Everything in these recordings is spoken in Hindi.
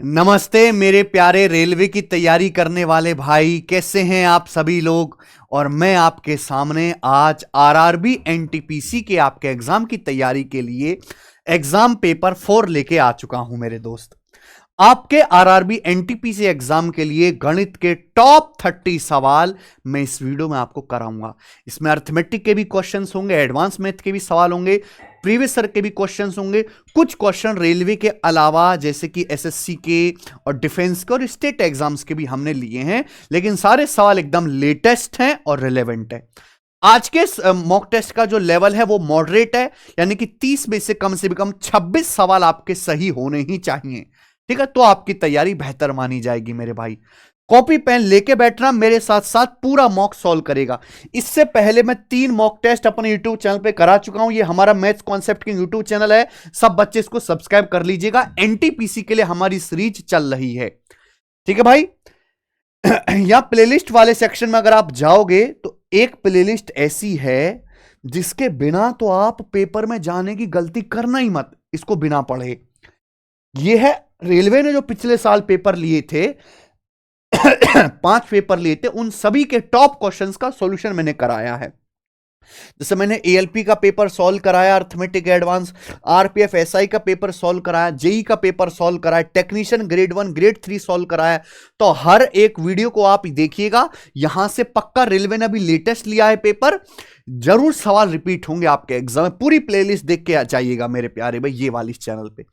नमस्ते मेरे प्यारे रेलवे की तैयारी करने वाले भाई, कैसे हैं आप सभी लोग। और मैं आपके सामने आज आरआरबी एनटीपीसी के आपके एग्जाम की तैयारी के लिए एग्जाम पेपर 4 लेके आ चुका हूं मेरे दोस्त। आपके आरआरबी एनटीपीसी एग्जाम के लिए गणित के टॉप 30 सवाल मैं इस वीडियो में आपको कराऊंगा। इसमें अर्थमेटिक के भी क्वेश्चंस होंगे, एडवांस मैथ के भी सवाल होंगे, प्रीवियस ईयर के भी क्वेश्चंस होंगे, कुछ क्वेश्चन रेलवे के अलावा जैसे कि एसएससी के और डिफेंस के और स्टेट एग्जाम्स के भी हमने लिए हैं, लेकिन सारे सवाल एकदम लेटेस्ट हैं और रिलेवेंट है। आज के मॉक टेस्ट का जो लेवल है वो मॉडरेट है, यानी कि 30 में से कम 26 सवाल आपके सही होने ही चाहिए। ठीक है, तो आपकी तैयारी बेहतर मानी जाएगी मेरे भाई। कॉपी पेन लेके बैठना, मेरे साथ साथ पूरा मॉक सॉल्व करेगा। इससे पहले मैं 3 मॉक टेस्ट अपने यूट्यूब चैनल पे करा चुका हूं। ये हमारा मैथ्स कॉन्सेप्ट की यूट्यूब चैनल है, सब बच्चे इसको सब्सक्राइब कर लीजिएगा। एनटीपीसी के लिए हमारी सीरीज चल रही है। ठीक है भाई। यहां प्लेलिस्ट वाले सेक्शन में अगर आप जाओगे तो एक प्लेलिस्ट ऐसी है जिसके बिना तो आप पेपर में जाने की गलती करना ही मत, इसको बिना पढ़े। यह है रेलवे ने जो पिछले साल पेपर लिए थे 5 पेपर लिए थे, उन सभी के टॉप क्वेश्चंस का सॉल्यूशन मैंने कराया है। जैसे मैंने एएलपी का पेपर सॉल्व कराया, अर्थमेटिक एडवांस, आरपीएफ एसआई का पेपर सॉल्व कराया, जेई का पेपर सॉल्व कराया, टेक्नीशियन ग्रेड 1 ग्रेड 3 सॉल्व कराया। तो हर एक वीडियो को आप देखिएगा, यहां से पक्का रेलवे ने अभी लेटेस्ट लिया है पेपर, जरूर सवाल रिपीट होंगे आपके एग्जाम में। पूरी प्लेलिस्ट देख के जाइएगा मेरे प्यारे भाई, ये वाली चैनल पे।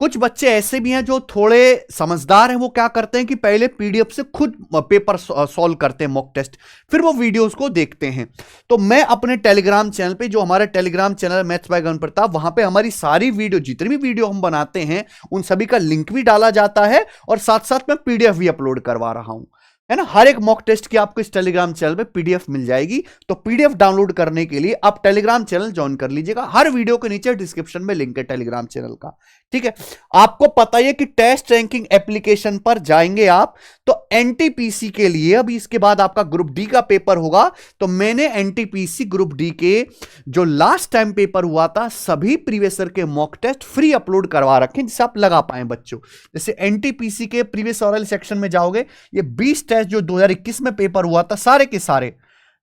कुछ बच्चे ऐसे भी हैं जो थोड़े समझदार हैं, वो क्या करते हैं कि पहले पीडीएफ से खुद पेपर सॉल्व करते हैं मॉक टेस्ट, फिर वो वीडियोस को देखते हैं। तो मैं अपने टेलीग्राम चैनल पे, जो हमारा टेलीग्राम चैनल मैथ्स बाय गगन प्रताप, वहां पे हमारी सारी वीडियो, जितनी भी वीडियो हम बनाते हैं उन सभी का लिंक भी डाला जाता है, और साथ साथ मैं पीडीएफ भी अपलोड करवा रहा हूं, है ना। हर एक मॉक टेस्ट की आपको इस टेलीग्राम चैनल पे पीडीएफ मिल जाएगी। तो पीडीएफ डाउनलोड करने के लिए आप टेलीग्राम चैनल ज्वाइन कर लीजिएगा। हर वीडियो के नीचे डिस्क्रिप्शन में लिंक है टेलीग्राम चैनल का। ठीक है, आपको पता है कि टेस्ट रैंकिंग एप्लीकेशन पर जाएंगे आप तो एनटीपीसी के लिए, अभी इसके बाद आपका ग्रुप डी का पेपर होगा, तो मैंने एनटीपीसी ग्रुप डी के जो लास्ट टाइम पेपर हुआ था सभी प्रीवियस ईयर के मॉक टेस्ट फ्री अपलोड करवा रखे, जिससे आप लगा पाए बच्चों। जैसे एनटीपीसी के प्रीवियस ऑरल सेक्शन में जाओगे, ये 20 टेस्ट जो 2021 में पेपर हुआ था, सारे के सारे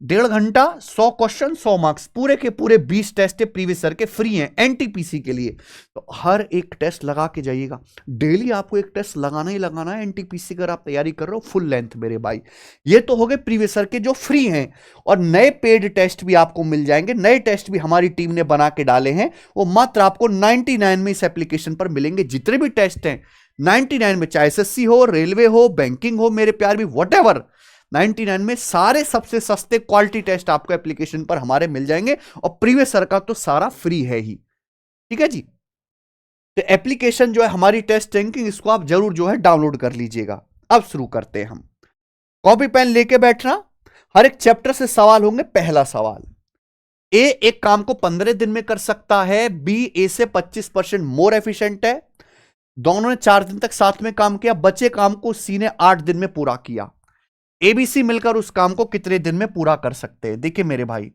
1.5 घंटा 100 क्वेश्चन 100 मार्क्स, पूरे के पूरे 20 टेस्ट प्रीवियस ईयर के फ्री हैं एनटीपीसी के लिए। तो हर एक टेस्ट लगा के जाइएगा, डेली आपको एक टेस्ट लगाना ही लगाना है एनटीपीसी अगर आप तैयारी कर रहे हो फुल लेंथ मेरे भाई। ये तो हो गए प्रीवियस ईयर के जो फ्री हैं, और नए पेड टेस्ट भी आपको मिल जाएंगे। नए टेस्ट भी हमारी टीम ने बना के डाले हैं, वो मात्र आपको 99 में इस एप्लीकेशन पर मिलेंगे। जितने भी टेस्ट हैं 99 में, चाहे एसएससी हो, रेलवे हो, बैंकिंग हो मेरे प्यार भी, व्हाटएवर, 99 में सारे सबसे सस्ते क्वालिटी टेस्ट आपको एप्लीकेशन पर हमारे मिल जाएंगे, और प्रीवियस ईयर का तो सारा फ्री है ही। ठीक है जी। तो एप्लीकेशन जो है हमारी टेस्ट रैंकिंग, इसको आप जरूर जो है डाउनलोड कर लीजिएगा। अब शुरू करते हैं हम। कॉपी पेन लेके बैठना, हर एक चैप्टर से सवाल होंगे। पहला सवाल, ए एक काम को 15 दिन में कर सकता है, बी ए से 25% मोर एफिशिएंट है। दोनों ने 4 दिन तक साथ में काम किया, बचे काम को सी ने 8 दिन में पूरा किया। एबीसी मिलकर उस काम को कितने दिन में पूरा कर सकते हैं। देखिए मेरे भाई,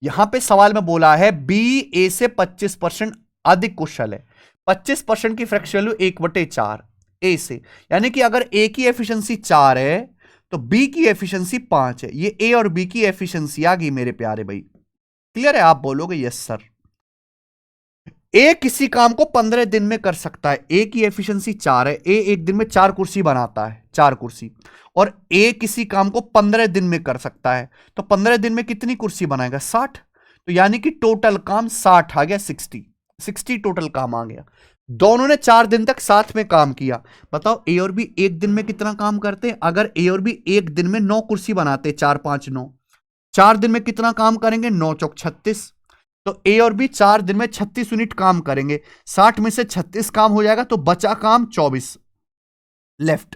यहां पे सवाल में बोला है बी ए से 25% अधिक कुशल है। 25% की फ्रैक्शन वैल्यू 1/4 ए से, यानी कि अगर ए की एफिशिएंसी 4 है तो बी की एफिशिएंसी 5 है। ये ए और बी की एफिशिएंसी आ गई मेरे प्यारे भाई। क्लियर है? आप बोलोगे यस सर। ए किसी काम को 15 दिन में कर सकता है, ए की एफिशिएंसी 4 है, ए एक दिन में 4 कुर्सी बनाता है, 4 कुर्सी, और ए किसी काम को 15 दिन में कर सकता है, तो 15 दिन में कितनी कुर्सी बनाएगा? 60। तो यानी कि टोटल काम 60 आ गया, 60 टोटल काम आ गया। दोनों ने 4 दिन तक साथ में काम किया। बताओ ए और बी एक दिन में कितना काम करते हैं? अगर ए और बी एक दिन में 9 कुर्सी बनाते, 4 5 9, 4 दिन में कितना काम करेंगे? 9 चौक 36। तो ए और बी 4 दिन में 36 यूनिट काम करेंगे। 60 में से 36 काम हो जाएगा, तो बचा काम 24 लेफ्ट।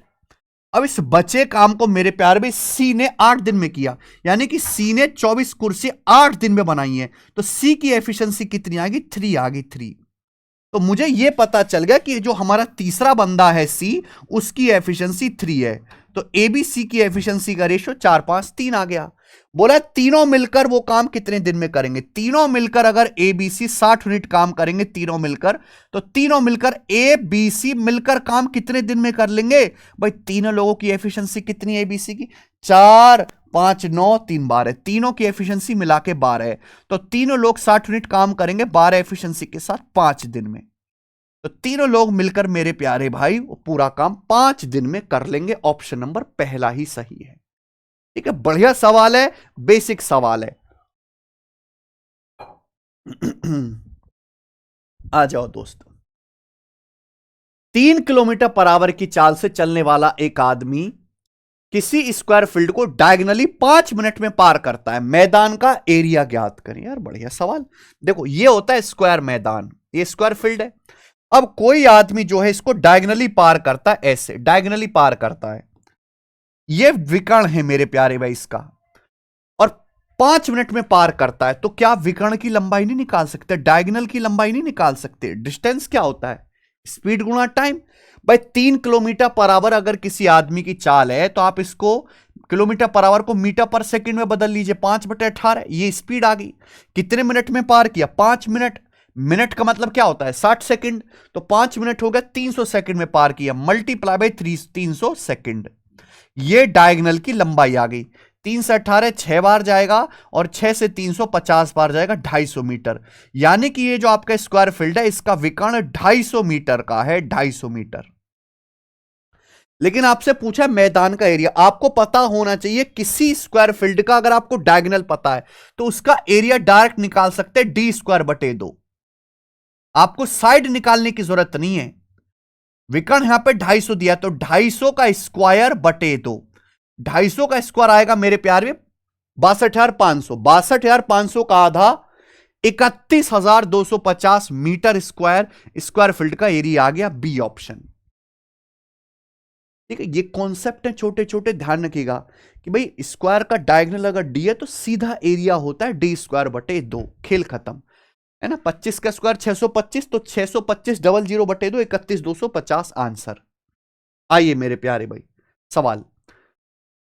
अब इस बचे काम को मेरे प्यार में सी ने 8 दिन में किया, यानी कि सी ने 24 कुर्सी 8 दिन में बनाई है। तो सी की एफिशिएंसी कितनी आ गई? 3 आ गई, 3। तो मुझे यह पता चल गया कि जो हमारा तीसरा बंदा है सी, उसकी एफिशिएंसी 3 है। तो एबीसी की एफिशिएंसी का रेशियो 4 5 3 आ गया। बोला है तीनों मिलकर वो काम कितने दिन में करेंगे। तीनों मिलकर अगर ए बी सी 60 यूनिट काम करेंगे तीनों मिलकर, तो तीनों मिलकर ए बी सी मिलकर काम कितने दिन में कर लेंगे। भाई तीनों लोगों की एफिशिएंसी कितनी है ए बी सी की, 4 5 9 3 12, तीनों की एफिशिएंसी मिला के 12 है। तो तीनों लोग 60 यूनिट काम करेंगे 12 एफिशिएंसी के साथ 5 दिन में। तो तीनों लोग मिलकर मेरे प्यारे भाई वो पूरा काम 5 दिन में कर लेंगे। ऑप्शन नंबर पहला ही सही है। ठीक है, बढ़िया सवाल है, बेसिक सवाल है। आ जाओ दोस्तों। 3 किलोमीटर पर आवर की चाल से चलने वाला एक आदमी किसी स्क्वायर फील्ड को डायगोनली 5 मिनट में पार करता है। मैदान का एरिया ज्ञात करें। यार बढ़िया सवाल। देखो ये होता है स्क्वायर मैदान, ये स्क्वायर फील्ड है। अब कोई आदमी जो है इसको डायगोनली पार करता है, ऐसे डायगोनली पार करता है। ये विकर्ण है मेरे प्यारे भाई इसका, और 5 मिनट में पार करता है। तो क्या विकर्ण की लंबाई नहीं निकाल सकते, डायगोनल की लंबाई नहीं निकाल सकते। डिस्टेंस क्या होता है, स्पीड गुणा टाइम। भाई 3 किलोमीटर पर आवर अगर किसी आदमी की चाल है तो आप इसको किलोमीटर पर आवर को मीटर पर सेकंड में बदल लीजिए, 5/18। ये स्पीड आ गई। कितने मिनट में पार किया, 5 मिनट। मिनट का मतलब क्या होता है 60 सेकंड, तो 5 मिनट हो गया 300 सेकंड में पार किया, मल्टीप्लाई बाय 300 सेकंड। ये डायगोनल की लंबाई आ गई। 3 से 18 6 बार जाएगा, और 6 से 350 बार जाएगा, 250 मीटर। यानी कि ये जो आपका स्क्वायर फील्ड है इसका विकर्ण 250 मीटर का है, 250 मीटर। लेकिन आपसे पूछा मैदान का एरिया, आपको पता होना चाहिए किसी स्क्वायर फील्ड का। अगर आपको डायगोनल पता है तो उसका एरिया डायरेक्ट निकाल सकते हैं, d²/2। आपको साइड निकालने की जरूरत नहीं है। विकर्ण यहां पे 250 दिया, तो 250 का स्क्वायर बटे 2। 250 का स्क्वायर आएगा मेरे प्यारे 62,500। 62,500 का आधा 31,250 मीटर स्क्वायर स्क्वायर फील्ड का एरिया आ गया, बी ऑप्शन। ठीक है, ये कॉन्सेप्ट है छोटे छोटे, ध्यान रखिएगा कि भाई स्क्वायर का डायगोनल अगर डी है तो सीधा एरिया होता है d²/2। खेल खत्म है ना। 25 का स्क्वायर 625, तो 625 00/2 31,250 आंसर। आइए मेरे प्यारे भाई सवाल।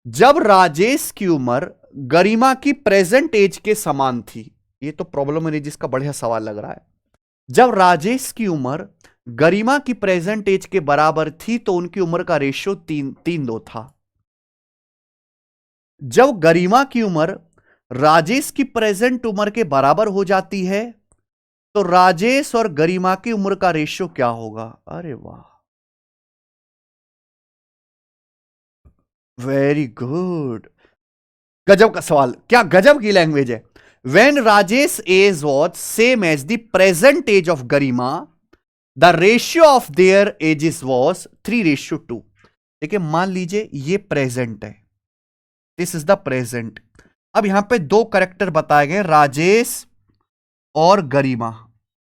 जब राजेश की उम्र गरिमा की प्रेजेंट एज के समान थी, ये तो प्रॉब्लम है जिसका बढ़िया सवाल लग रहा है। जब राजेश की उम्र गरिमा की प्रेजेंट एज के बराबर थी तो उनकी उम्र का रेशियो 3:2 था। जब गरिमा की उम्र राजेश की प्रेजेंट उम्र के बराबर हो जाती है तो राजेश और गरिमा की उम्र का रेशियो क्या होगा। अरे वाह, वेरी गुड, गजब का सवाल, क्या गजब की लैंग्वेज है। When Rajesh age was same age the present age of Garima, the ratio of their ages was 3:2। देखिए मान लीजिए ये प्रेजेंट है, दिस इज द प्रेजेंट। अब यहां पे दो कैरेक्टर बताए गए, राजेश और गरिमा,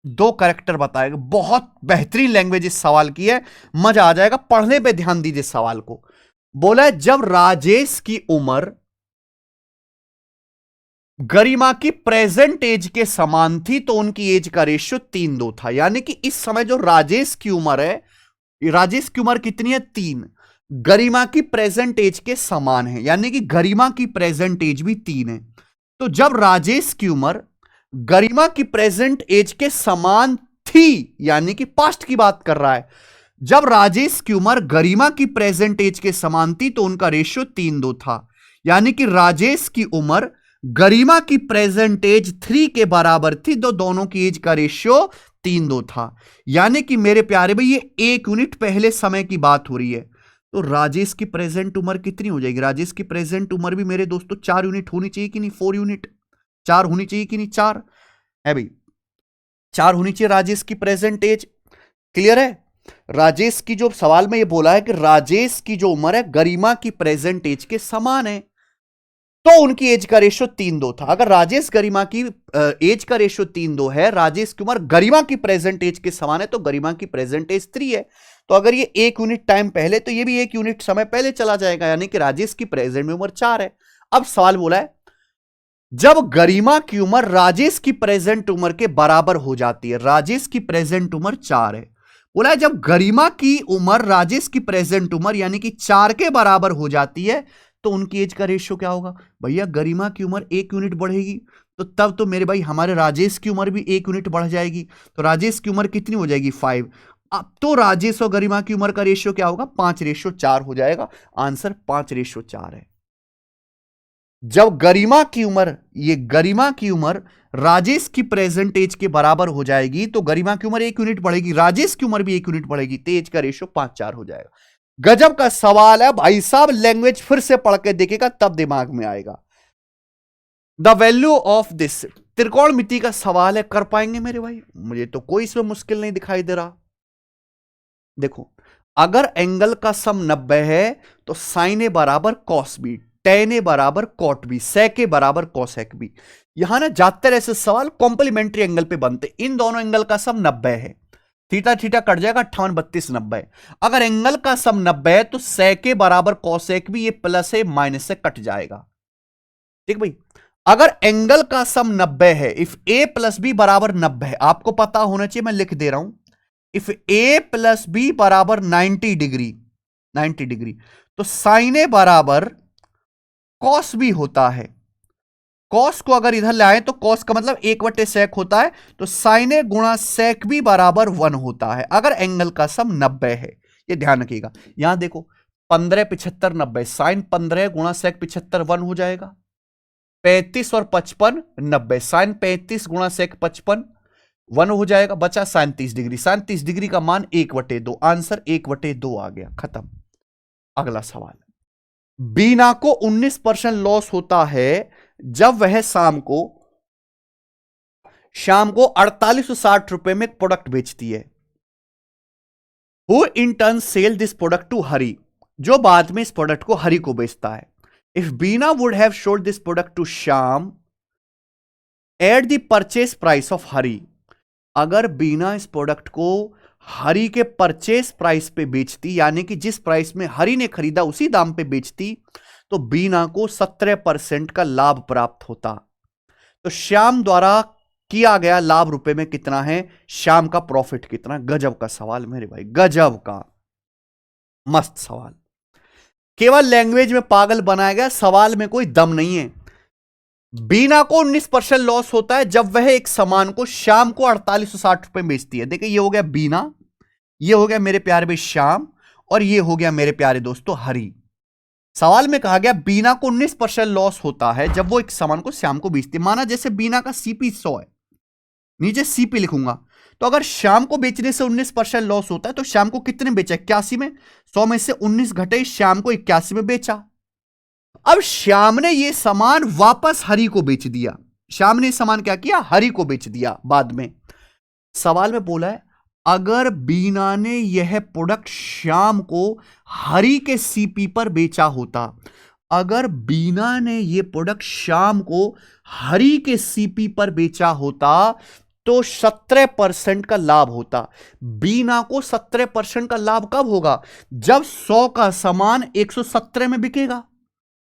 दो कैरेक्टर बताए गए। बहुत बेहतरीन लैंग्वेज इस सवाल की है, मजा आ जाएगा, पढ़ने पे ध्यान दीजिए सवाल को। बोला है जब राजेश की उम्र गरिमा की प्रेजेंट एज के समान थी तो उनकी एज का रेशियो 3:2 था। यानी कि इस समय जो राजेश की उम्र है, राजेश की उम्र कितनी है 3, गरिमा की प्रेजेंट एज के समान है, यानी कि गरिमा की प्रेजेंट एज भी 3 है। तो जब राजेश की उम्र गरिमा की प्रेजेंट एज के समान थी, यानी कि पास्ट की बात कर रहा है, जब राजेश की उम्र गरिमा की प्रेजेंट एज के समान थी तो उनका रेशियो 3:2 था। यानी कि राजेश की उम्र गरिमा की प्रेजेंट एज 3 के बराबर थी, तो दोनों की एज का रेशियो 3:2 था। यानी कि मेरे प्यारे भाई ये 1 यूनिट पहले समय की बात हो रही है। तो राजेश की प्रेजेंट उम्र कितनी हो जाएगी, राजेश की प्रेजेंट उम्र भी मेरे दोस्तों 4 यूनिट होनी चाहिए कि नहीं, 4 यूनिट, 4 होनी चाहिए कि नहीं, 4 है भाई, 4 होनी चाहिए राजेश की प्रेजेंट एज। क्लियर है। राजेश की जो सवाल में ये बोला है कि राजेश की जो उम्र है गरिमा की प्रेजेंट एज के समान है, तो उनकी एज का रेशियो 3:2 था। अगर राजेश गरिमा की एज का रेशियो 3:2 है, राजेश की उम्र गरिमा की प्रेजेंट एज के समान है, तो गरिमा की प्रेजेंट एज 3 है। तो अगर ये 1 यूनिट टाइम पहले, तो ये भी 1 यूनिट समय पहले चला जाएगा, यानी कि राजेश की प्रेजेंट में उम्र 4 है। अब सवाल बोला है जब गरिमा की उम्र राजेश की प्रेजेंट उम्र के बराबर हो जाती है, राजेश की प्रेजेंट उम्र 4 है। बोला है जब गरिमा की उम्र राजेश की प्रेजेंट उम्र यानी कि 4 के बराबर हो जाती है तो उनकी एज का रेशियो क्या होगा? भैया गरिमा की उम्र 1 यूनिट बढ़ेगी, तो तब तो मेरे भाई हमारे राजेश की उम्र भी 1 यूनिट बढ़ जाएगी। तो राजेश की उम्र कितनी हो जाएगी? 5। अब तो राजेश और गरिमा की उम्र का रेशियो क्या होगा? 5:4 हो जाएगा। आंसर 5:4 है। जब गरिमा की उम्र, ये गरिमा की उम्र राजेश की प्रेजेंट एज के बराबर हो जाएगी, तो गरिमा की उम्र 1 यूनिट बढ़ेगी, राजेश की उम्र भी 1 यूनिट बढ़ेगी, तो एज का रेशियो 5:4 हो जाएगा। गजब का सवाल है भाई साहब, लैंग्वेज फिर से पढ़ के देखेगा तब दिमाग में आएगा। द वैल्यू ऑफ दिस, त्रिकोणमिति का सवाल है, कर पाएंगे मेरे भाई? मुझे तो कोई इसमें मुश्किल नहीं दिखाई दे रहा। देखो, अगर एंगल का सम 90 है तो साइन ए बराबर कॉस बी, टेन ए बराबर कॉट बी, सेक ए बराबर कॉसेक बी। यहां ना ज्यादातर ऐसे सवाल कॉम्प्लीमेंट्री एंगल पे बनते। इन दोनों एंगल का सम 90 है, थीटा थीटा कट जाएगा, 58 32 90। अगर एंगल का सम 90 है तो सेक ए बराबर कॉसेक बी, ये प्लस है माइनस से कट जाएगा। ठीक भाई, अगर एंगल का सम 90 है, इफ ए प्लस बी बराबर 90 है, आपको पता होना चाहिए, मैं लिख दे रहा हूं, इफ ए प्लस बी बराबर 90 डिग्री, 90 डिग्री, तो साइन ए बराबर कॉस बी होता है। कॉस को अगर इधर ले आए तो कॉस का मतलब 1/सेक होता है, तो साइन ए गुणा सेक बी बराबर 1 होता है अगर एंगल का सम 90 है। ये ध्यान रखिएगा। यहां देखो, 15 75 90, साइन 15 गुणा सेक 75 1 हो जाएगा। 35 और 55 90, साइन 35 गुणा सेक 55 1 हो जाएगा। बचा साइन 30 डिग्री, साइन 30 डिग्री का मान 1/2, आंसर 1/2 आ गया, खत्म। अगला सवाल, बीना को 19% लॉस होता है जब वह शाम को 4860 रुपए में प्रोडक्ट बेचती है। Who in turn sell this product to Hari, जो बाद में इस प्रोडक्ट को हरी को बेचता है। If Bina would have sold this product to Shyam at the purchase price of Hari, अगर बीना इस प्रोडक्ट को हरी के परचेस प्राइस पे बेचती, यानी कि जिस प्राइस में हरी ने खरीदा उसी दाम पे बेचती, तो बीना को 17% का लाभ प्राप्त होता। तो श्याम द्वारा किया गया लाभ रुपए में कितना है, श्याम का प्रॉफिट कितना? गजब का सवाल मेरे भाई, गजब का मस्त सवाल। केवल लैंग्वेज में पागल बनाया गया, सवाल में कोई दम नहीं है। बीना को 19% लॉस होता है जब वह एक सामान को श्याम को 4860 रुपए में बेचती है। देखिए, ये हो गया बीना, ये हो गया मेरे प्यारे भाई श्याम, और ये हो गया मेरे प्यारे दोस्तों हरी। सवाल में कहा गया बीना को 19% लॉस होता है जब वो एक सामान को श्याम को बेचती है। माना जैसे बीना का सीपी 100 है, नीचे सीपी लिखूंगा, तो अगर श्याम को बेचने से 19% लॉस होता है तो श्याम को कितने बेचा? 81 में। 100 में से 19 घटे, श्याम को 81 में बेचा। अब श्याम ने यह सामान वापस हरि को बेच दिया। श्याम ने सामान क्या किया? हरि को बेच दिया बाद में। सवाल में बोला है, अगर बीना ने यह प्रोडक्ट श्याम को हरि के सीपी पर बेचा होता, अगर बीना ने यह प्रोडक्ट श्याम को हरि के सीपी पर बेचा होता तो 17% का लाभ होता। बीना को 17% का लाभ कब होगा? जब 100 का सामान 117 में बिकेगा।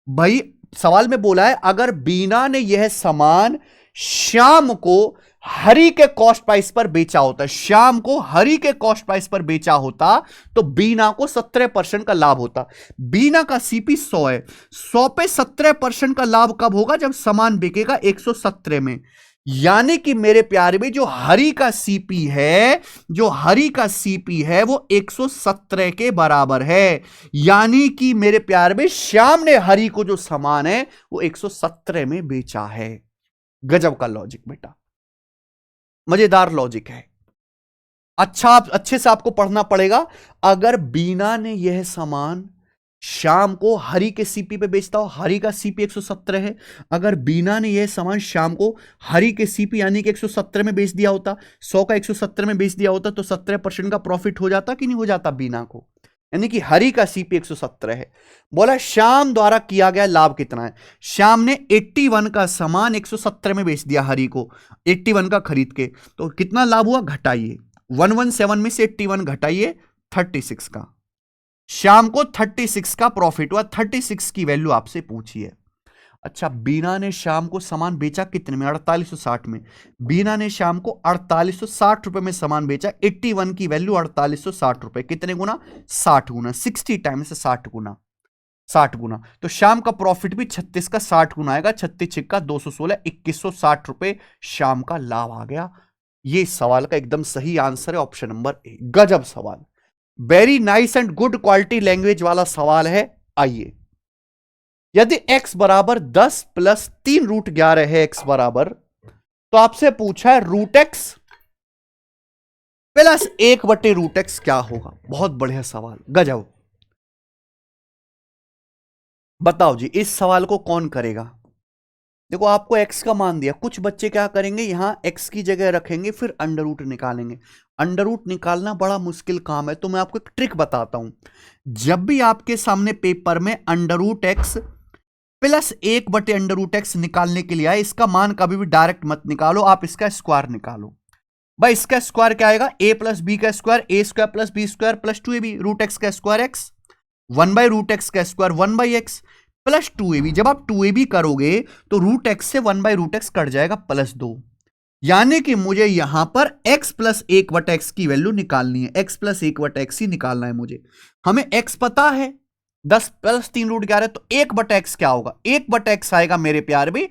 भाई सवाल में बोला है, अगर बीना ने यह सामान श्याम को हरि के कॉस्ट प्राइस पर बेचा होता, श्याम को हरि के कॉस्ट प्राइस पर बेचा होता, तो बीना को 17% का लाभ होता। बीना का सीपी 100 है, 100 पे 17% का लाभ कब होगा? जब सामान बिकेगा 117 में। यानी कि मेरे प्यारे में जो हरि का सीपी है, जो हरि का सीपी है वो 117 के बराबर है। यानी कि मेरे प्यारे में श्याम ने हरि को जो सामान है वो 117 में बेचा है। गजब का लॉजिक बेटा, मजेदार लॉजिक है। अच्छे से आपको पढ़ना पड़ेगा। अगर बीना ने यह सामान श्याम को हरि के सीपी पे बेचता हो, हरि का सीपी 117 है, अगर बीना ने यह सामान श्याम को हरि के सीपी यानी कि 117 में बेच दिया होता, 100 का 117 में बेच दिया होता, तो 17% का प्रॉफिट हो जाता कि नहीं हो जाता बीना को? यानी कि हरि का सीपी 117 है। बोला श्याम द्वारा किया गया लाभ कितना है? श्याम ने 81 का सामान 117 में बेच दिया हरि को, 81 का खरीद के, तो कितना लाभ हुआ? घटाइए 117 में से 81 घटाइए 36 का। श्याम को 36 का प्रॉफिट हुआ। 36 की वैल्यू आपसे पूछी है। अच्छा, बीना ने श्याम को सामान बेचा कितने में? 4860 में। बीना ने श्याम को 4860 रुपए में सामान बेचा। 81 की वैल्यू 4860 रुपए, कितने गुना? 60 गुना, 60 टाइम्स 60 गुना। 60 गुना। तो शाम का प्रॉफिट भी 36 का 60 गुना आएगा, 36 छिक्का 216, 2160 रुपए शाम का लाभ आ गया। ये इस सवाल का एकदम सही आंसर है, ऑप्शन नंबर ए। गजब सवाल, very nice and good quality language वाला सवाल है। आइए, यदि x बराबर 10 प्लस 3√11 है, x बराबर, तो आपसे पूछा है रूट एक्स प्लस 1/√x क्या होगा। बहुत बढ़िया सवाल, गजब। बताओ जी, इस सवाल को कौन करेगा। देखो, आपको x का मान दिया, कुछ बच्चे क्या करेंगे, यहां x की जगह रखेंगे, फिर अंडर रूट निकालेंगे। अंडर रूट निकालना बड़ा मुश्किल काम है, तो मैं आपको एक ट्रिक बताता हूं। जब भी आपके सामने पेपर में under root x plus 1/√x निकालने के लिए आए, इसका मान कभी भी डायरेक्ट मत निकालो, आप इसका स्क्वायर निकालो। भाई, इसका स्क्वायर क्या आएगा, a प्लस बी का square, A square plus B square plus 2ab, root X का स्क्वायर एक्स, 1/√x का स्क्वायर 1/x प्लस 2ab। जब आप 2ab करोगे तो रूट एक्स से 1/√x कट जाएगा +2, यानी कि मुझे यहां पर x प्लस 1/x की वैल्यू निकालनी है, x प्लस 1/x ही निकालना है मुझे। हमें x पता है 10 प्लस 3√11, तो 1/x क्या होगा, 1/x आएगा मेरे प्यार में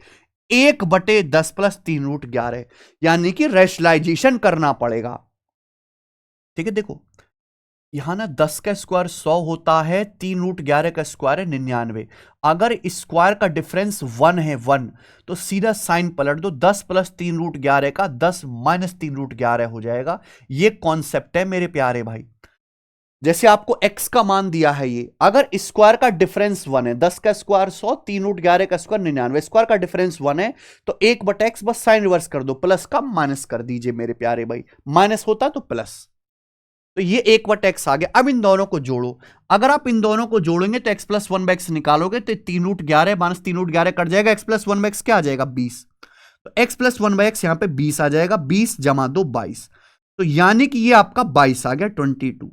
1/10 प्लस 3√11, यानी कि रेशनलाइजेशन करना पड़ेगा। ठीक है, देखो यहां ना 10 का स्क्वायर 100 होता है, 3√11 का स्क्वायर है 99। अगर स्क्वायर का डिफरेंस 1 है 1, तो सीधा साइन पलट दो, 10 प्लस 3√11 का 10 माइनस 3√11 हो जाएगा। ये कॉन्सेप्ट है मेरे प्यारे भाई। जैसे आपको x का मान दिया है, ये अगर स्क्वायर का डिफरेंस 1 है, 10 का स्क्वायर 100, 3√11 का स्क्वायर 99, स्क्वायर का डिफरेंस 1 है, तो 1/x बस साइन रिवर्स कर दो, प्लस का माइनस कर दीजिए मेरे प्यारे भाई, माइनस होता तो प्लस। तो ये 1/x आ गया। अब इन दोनों को जोड़ो, अगर आप इन दोनों को जोड़ेंगे तो x प्लस 1/x निकालोगे तो 3√11 माइनस 3√11 कट जाएगा, x प्लस 1/x क्या आ जाएगा 20। तो x प्लस 1/x यहां पे 20 आ जाएगा, 20 जमा 2 22, तो यानी कि ये आपका 22 आ गया 22।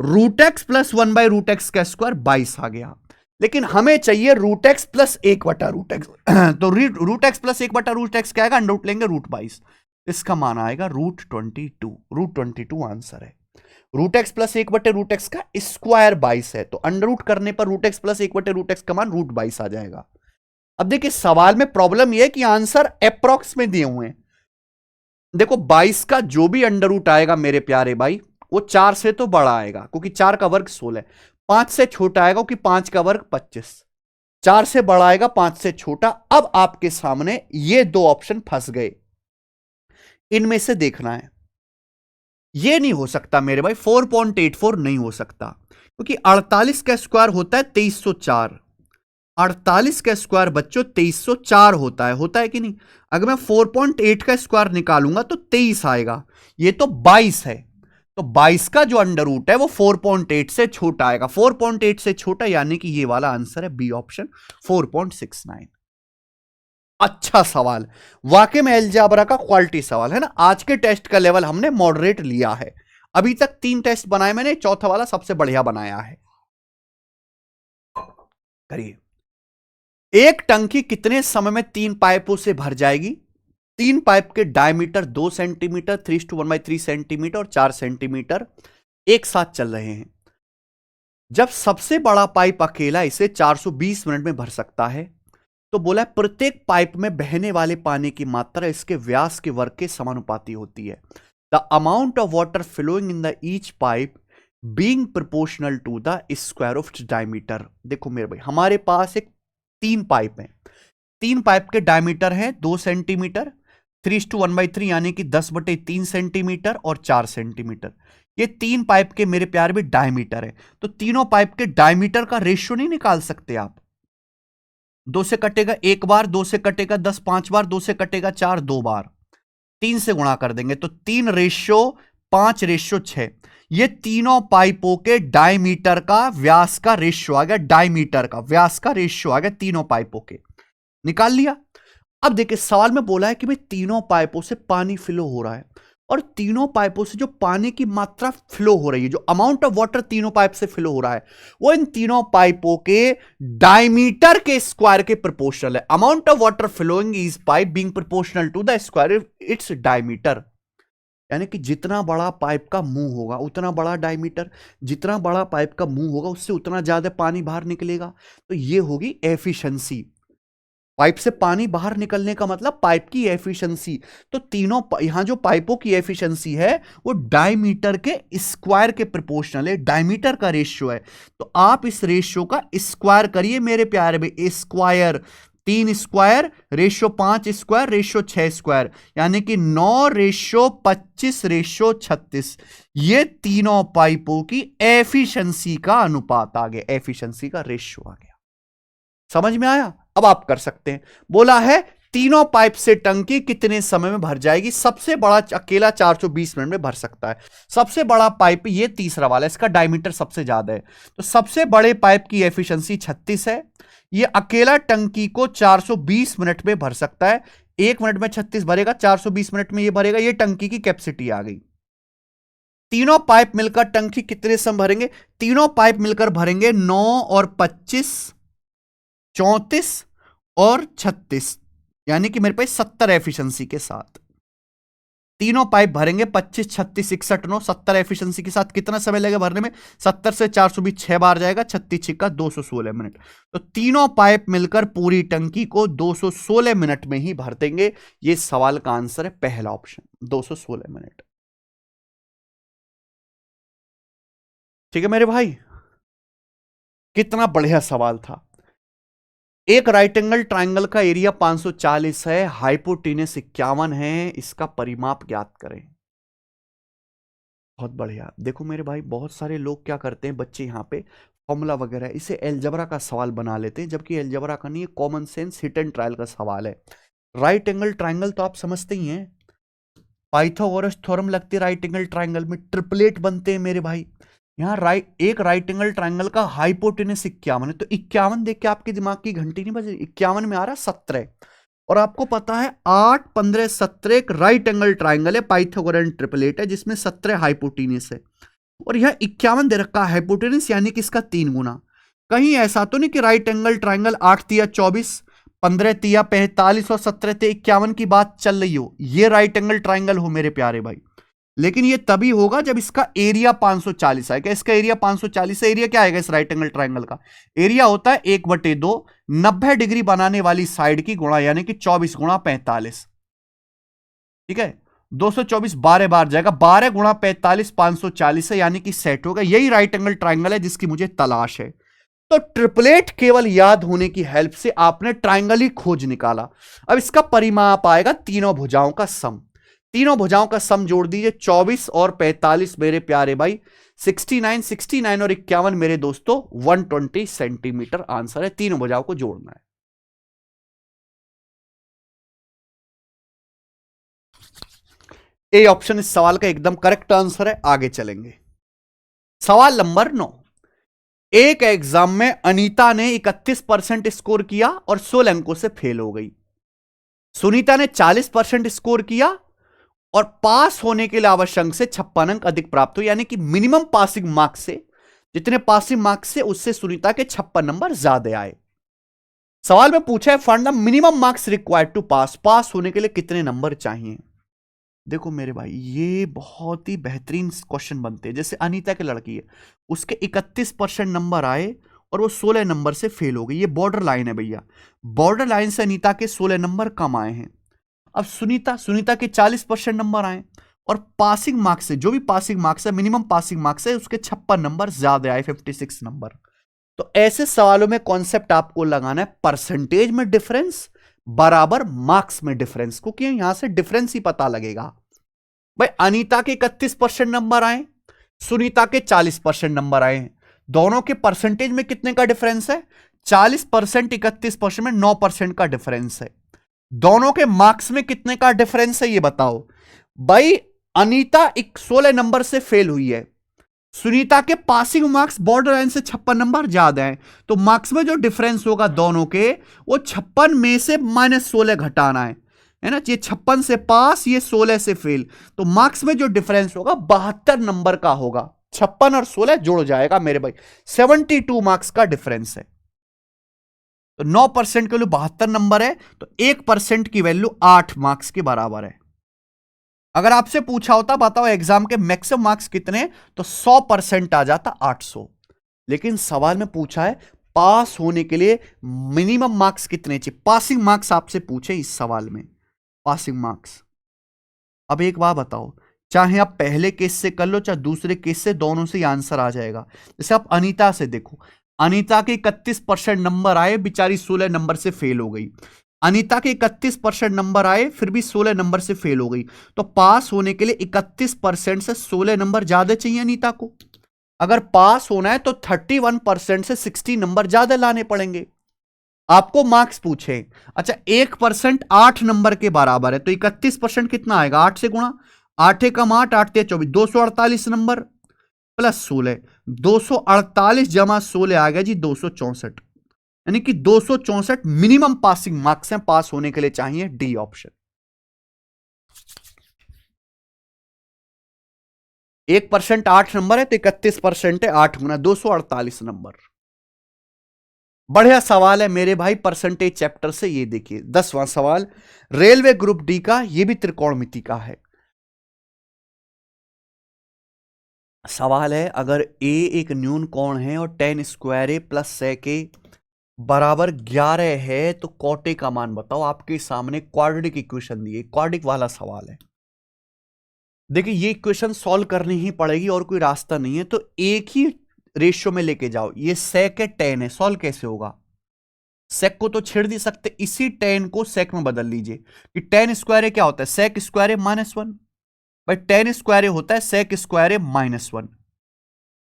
रूट एक्स प्लस 1/√x का स्क्वायर 22 आ गया, लेकिन हमें चाहिए रूट एक्स प्लस 1/√x। तो रूट एक्स प्लस 1/√x क्या आएगा, अंडर रूट लेंगे रूट 22, इसका मान आएगा √22। √22 आंसर है। रूट एक्स प्लस 1/√x का स्क्वायर 22 है, तो अंडर रूट करने पर रूट एक्स प्लस 1/√x का मान √22 आ जाएगा। अब देखिए, सवाल में प्रॉब्लम यह है कि आंसर अप्रॉक्स में दिए हुए हैं। देखो 22 का जो भी अंडर रूट आएगा मेरे प्यारे भाई, वो 4 से तो बड़ा आएगा, क्योंकि 4 का वर्ग 16, 5 से छोटा आएगा क्योंकि 5 का वर्ग 25, 4 से बड़ा आएगा 5 से छोटा। अब आपके सामने ये दो ऑप्शन फंस गए, इनमें से देखना है। ये नहीं हो सकता मेरे भाई, 4.84 नहीं हो सकता, क्योंकि 48 का स्क्वायर होता है 2304, 48 का स्क्वायर बच्चों 2304 होता है कि नहीं। अगर मैं 4.8 का स्क्वायर निकालूंगा तो 23 आएगा, ये तो 22 है, तो 22 का जो अंडर रूट है वो 4.8 से छोटा आएगा, 4.8 से छोटा, यानी कि ये वाला आंसर है बी ऑप्शन 4.69। अच्छा सवाल, वाकई में अलजेब्रा का क्वालिटी सवाल है ना। आज के टेस्ट का लेवल हमने मॉडरेट लिया है, अभी तक 3 टेस्ट बनाए मैंने, चौथा वाला सबसे बढ़िया बनाया है। करिए, एक टंकी कितने समय में 3 पाइपों से भर जाएगी। 3 पाइप के डायमीटर 2 सेंटीमीटर, 3:1/3 सेंटीमीटर और 4 सेंटीमीटर एक साथ चल रहे हैं। जब सबसे बड़ा पाइप अकेला इसे 420 मिनट में भर सकता है, तो बोला है प्रत्येक पाइप में बहने वाले पानी की मात्रा इसके व्यास के वर्ग के समानुपाती होती है। The amount of water flowing in the each pipe being proportional to the square of its diameter. देखो मेरे भाई, हमारे पास एक 3 पाइप है, 3 पाइप के डायमीटर है 2 सेंटीमीटर, 3:1/3 यानी कि 10/3 सेंटीमीटर और 4 सेंटीमीटर। ये 3 पाइप के मेरे प्यार में डायमीटर है, तो तीनों पाइप के डायमीटर का रेशियो नहीं निकाल सकते आप। 2 से कटेगा 1 बार, 2 से कटेगा 10 5 बार, 2 से कटेगा 4 2 बार, 3 से गुणा कर देंगे तो 3:5:6। ये तीनों पाइपों के डायमीटर का व्यास का रेशियो आ गया, डायमीटर का व्यास का रेशियो आ गया तीनों पाइपों के, निकाल लिया। अब देखिए, सवाल में बोला है कि भाई तीनों पाइपों से पानी फ्लो हो रहा है, और तीनों पाइपों से जो पानी की मात्रा फ्लो हो रही है, जो अमाउंट ऑफ वाटर तीनों पाइप से फ्लो हो रहा है, वो इन तीनों पाइपों के डायमीटर के स्क्वायर के प्रोपोर्शनल है। Amount of water flowing is pipe being proportional to the square its diameter. यानी कि जितना बड़ा पाइप का मुंह होगा उतना बड़ा डायमीटर, जितना बड़ा पाइप का मुंह होगा उससे उतना ज्यादा पानी बाहर निकलेगा। तो ये होगी एफिशिएंसी। पाइप से पानी बाहर निकलने का मतलब पाइप की एफिशिएंसी। तो तीनों यहां जो पाइपों की एफिशिएंसी है वो डायमीटर के स्क्वायर के प्रोपोर्शनल है, डायमीटर का रेशियो है। तो आप इस रेशियो का स्क्वायर करिए मेरे प्यारे भाई, square 3 square ratio 5 square ratio 6 square, यानी कि 9 रेशियो 25 रेशियो 36। ये तीनों पाइपों की एफिशिएंसी का अनुपात आ गया, एफिशिएंसी का रेशियो आ गया। समझ में आया? अब आप कर सकते हैं। बोला है तीनों पाइप से टंकी कितने समय में भर जाएगी? सबसे बड़ा अकेला 420 मिनट में भर सकता है। सबसे बड़ा पाइप ये तीसरा वाला, इसका डायमीटर सबसे ज्यादा है, तो सबसे बड़े पाइप की एफिशिएंसी 36 है। ये अकेला टंकी को 420 मिनट में भर सकता है। 1 मिनट में 36 भरेगा, 420 मिनट में ये भरेगा। ये टंकी की कैपेसिटी आ गई। तीनों पाइप मिलकर टंकी कितने समय भरेंगे? तीनों पाइप मिलकर भरेंगे 9 और 25, 34 और 36, यानी कि मेरे पास 70 एफिशिएंसी के साथ तीनों पाइप भरेंगे। 25, 36, 61, 9, 70 एफिशिएंसी के साथ कितना समय लगेगा भरने में? 70 से 420 6 बार जाएगा, 36 छिक्का 216 मिनट। तो तीनों पाइप मिलकर पूरी टंकी को 216 मिनट में ही भर देंगे। ये सवाल का आंसर है पहला ऑप्शन, 216 मिनट। ठीक है मेरे भाई, कितना बढ़िया सवाल था। एक राइट एंगल ट्राइंगल का एरिया 540 है, हाइपोटेनस 51 है, इसका परिमाप ज्ञात करें। बहुत बढ़िया। देखो मेरे भाई, बहुत सारे लोग क्या करते हैं, बच्चे यहाँ पे फॉर्मूला वगैरह इसे एलजबरा का सवाल बना लेते हैं, जबकि एलजबरा का नहीं है, common sense hit and trial का सवाल है। राइट एंगल ट्राइंगल तो आप समझते ही हैं, पाइथागोरस थ्योरम लगती है राइट एंगल ट्राइंगल में, ट्रिपलेट बनते हैं मेरे भाई। यहाँ एक राइट एंगल ट्राइंगल का हाइपोटेनस 51 है, तो 51 देख के आपके दिमाग की घंटी नहीं बजे? 51 में आ रहा 17, और आपको पता है 8, 15, 17 एक राइट एंगल ट्राइंगल है, पाइथागोरन ट्रिपलेट है, जिसमें 17 हाइपोटेनस है, और यह 51 दे रखा है हाइपोटेनस, यानी कि इसका 3 गुना। कहीं ऐसा तो नहीं कि राइट एंगल ट्राइंगल 8 तिया 24, 15 तिया 45 और 17 ते 51 की बात चल रही हो, ये राइट एंगल ट्राइंगल हो मेरे प्यारे भाई। लेकिन ये तभी होगा जब इसका एरिया 540 आएगा। इसका एरिया 540 है। एरिया क्या आएगा इस राइट एंगल ट्राइंगल का? एरिया होता है 1/2, 90 डिग्री बनाने वाली साइड की गुणा, यानी कि 24 गुणा 45। ठीक है, 224 12 बार जाएगा, 12 गुणा 45 540 है, यानी कि सेट होगा। यही राइट एंगल ट्राइंगल है जिसकी मुझे तलाश है। तो ट्रिपलेट केवल याद होने की हेल्प से आपने ट्राइंगल ही खोज निकाला। अब इसका परिमाप आएगा तीनों भुजाओं का सम। तीनों भुजाओं का सम जोड़ दीजिए, 24 और 45 मेरे प्यारे भाई 69, 69 और 51 मेरे दोस्तों 120 सेंटीमीटर आंसर है। तीनों भुजाओं को जोड़ना है। ए ऑप्शन इस सवाल का एकदम करेक्ट आंसर है। आगे चलेंगे। सवाल नंबर 9। एक एग्जाम में अनीता ने 31% स्कोर किया और 16 अंकों से फेल हो गई। सुनीता ने 40% स्कोर किया और पास होने के लिए आवश्यक अंक से 56 अंक अधिक प्राप्त हुए, यानी कि मिनिमम पासिंग मार्क्स से, जितने पासिंग मार्क्स से उससे सुनीता के 56 नंबर ज्यादा आए। सवाल में पूछा है find the minimum marks required to pass. Pass होने के लिए कितने नंबर चाहिए? देखो मेरे भाई, ये बहुत ही बेहतरीन क्वेश्चन बनते हैं। जैसे अनीता की लड़की है, उसके 31% नंबर आए और वो 16 नंबर से फेल हो गई। ये बॉर्डर लाइन है भैया, बॉर्डर लाइन से अनीता के 16 नंबर कम आए हैं। अब सुनीता के 40% नंबर आए और पासिंग मार्क्स से, जो भी पासिंग मार्क्स है, मिनिमम पासिंग मार्क्स है, उसके 56 नंबर ज्यादा आए, 56 नंबर। तो ऐसे सवालों में कॉन्सेप्ट आपको लगाना है परसेंटेज में डिफरेंस बराबर मार्क्स में डिफरेंस, क्योंकि यहां से डिफरेंस ही पता लगेगा। भाई अनीता के 31% नंबर आए, सुनीता के 40% नंबर आए, दोनों के परसेंटेज में कितने का डिफरेंस है? 40% 31% में 9% का डिफरेंस है। दोनों के मार्क्स में कितने का डिफरेंस है ये बताओ। भाई अनीता 16 नंबर से फेल हुई है, सुनीता के पासिंग मार्क्स बॉर्डर लाइन से 56 नंबर ज्यादा है, तो मार्क्स में जो डिफरेंस होगा दोनों के, वो 56 में से -16 घटाना है ना। ये 56 से पास, ये 16 से फेल, तो मार्क्स में जो डिफरेंस होगा 72 नंबर का होगा। 56 और 16 जुड़ जाएगा मेरे भाई, 72 मार्क्स का डिफरेंस है। तो 9% की वैल्यू 72 नंबर है, तो 1% की वैल्यू 8 मार्क्स के बराबर है। अगर आपसे पूछा होता बताओ एग्जाम के मैक्सिमम मार्क्स कितने, तो 100% आ जाता 800। लेकिन सवाल में पूछा है पास होने के लिए मिनिमम मार्क्स कितने चाहिए, पासिंग मार्क्स आपसे पूछे इस सवाल में, पासिंग मार्क्स। अब एक बात बताओ, चाहे आप पहले केस से कर लो चाहे दूसरे केस से, दोनों से आंसर आ जाएगा। जैसे आप अनीता से देखो, अनीता के 31% नंबर आए, बेचारी 16 नंबर से फेल हो गई। अनीता के 31% नंबर आए फिर भी 16 नंबर से फेल हो गई, तो पास होने के लिए 31% से 16 नंबर ज्यादा चाहिए अनीता को। अगर पास होना है तो 31% से 60 नंबर ज्यादा लाने पड़ेंगे। आपको मार्क्स पूछे, अच्छा 1% 8 नंबर के बराबर है, तो 31% कितना आएगा, 8 से गुणा, 8 कम 8, 8 24, 248 नंबर प्लस 16, 248 जमा 16 आ गया जी 264, यानी कि 264 मिनिमम पासिंग मार्क्स हैं, पास होने के लिए चाहिए, डी ऑप्शन। 1% 8 नंबर है तो 31% है 8 गुना 248 नंबर। बढ़िया सवाल है मेरे भाई परसेंटेज चैप्टर से। ये देखिए 10वां सवाल रेलवे ग्रुप डी का, ये भी त्रिकोणमिति का है। सवाल है अगर ए एक न्यून कोण है और tan स्क्वायर ए प्लस sec ए बराबर 11 है तो cot a का मान बताओ। आपके सामने क्वाड्रेटिक इक्वेशन दी है, क्वाड्रिक वाला सवाल है। देखिए ये इक्वेशन सॉल्व करनी ही पड़ेगी और कोई रास्ता नहीं है, तो एक ही रेशियो में लेके जाओ। ये sec है tan है, सॉल्व कैसे होगा, सेक को तो छेड़ नहीं सकते, इसी टेन को सेक में बदल लीजिए कि टेन स्क्वायर क्या होता है, सेक स्क्वायर -1, भाई टेन स्क्वायर होता है सेक स्क्वायर -1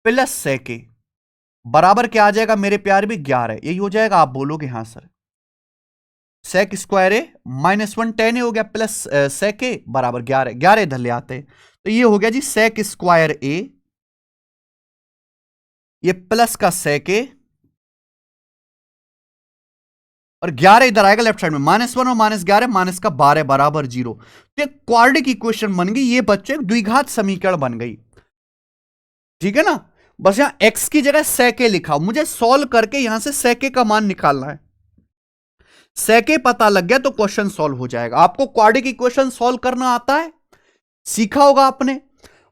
प्लस सेक बराबर क्या आ जाएगा मेरे प्यार भी 11, यही हो जाएगा। आप बोलोगे हाँ सर, सेक स्क्वायर -1 टेन हो गया प्लस सेक बराबर 11, 11 इधर ले आते हैं तो ये हो गया जी सेक स्क्वायर ए, ये प्लस का सेक और 11 इधर आएगा लेफ्ट साइड में, -1 और -11 माइनस का 12 बराबर 0। तो क्वाड्रिक इक्वेशन बन गई, ये बच्चों एक द्विघात समीकरण बन गई, ठीक है ना। बस यहां x की जगह सेके लिखा, मुझे सॉल्व करके यहां से सेके का मान निकालना है। सेके पता लग गया तो क्वेश्चन सॉल्व हो जाएगा। आपको क्वाड्रिक इक्वेशन सॉल्व करना आता है, सीखा होगा आपने।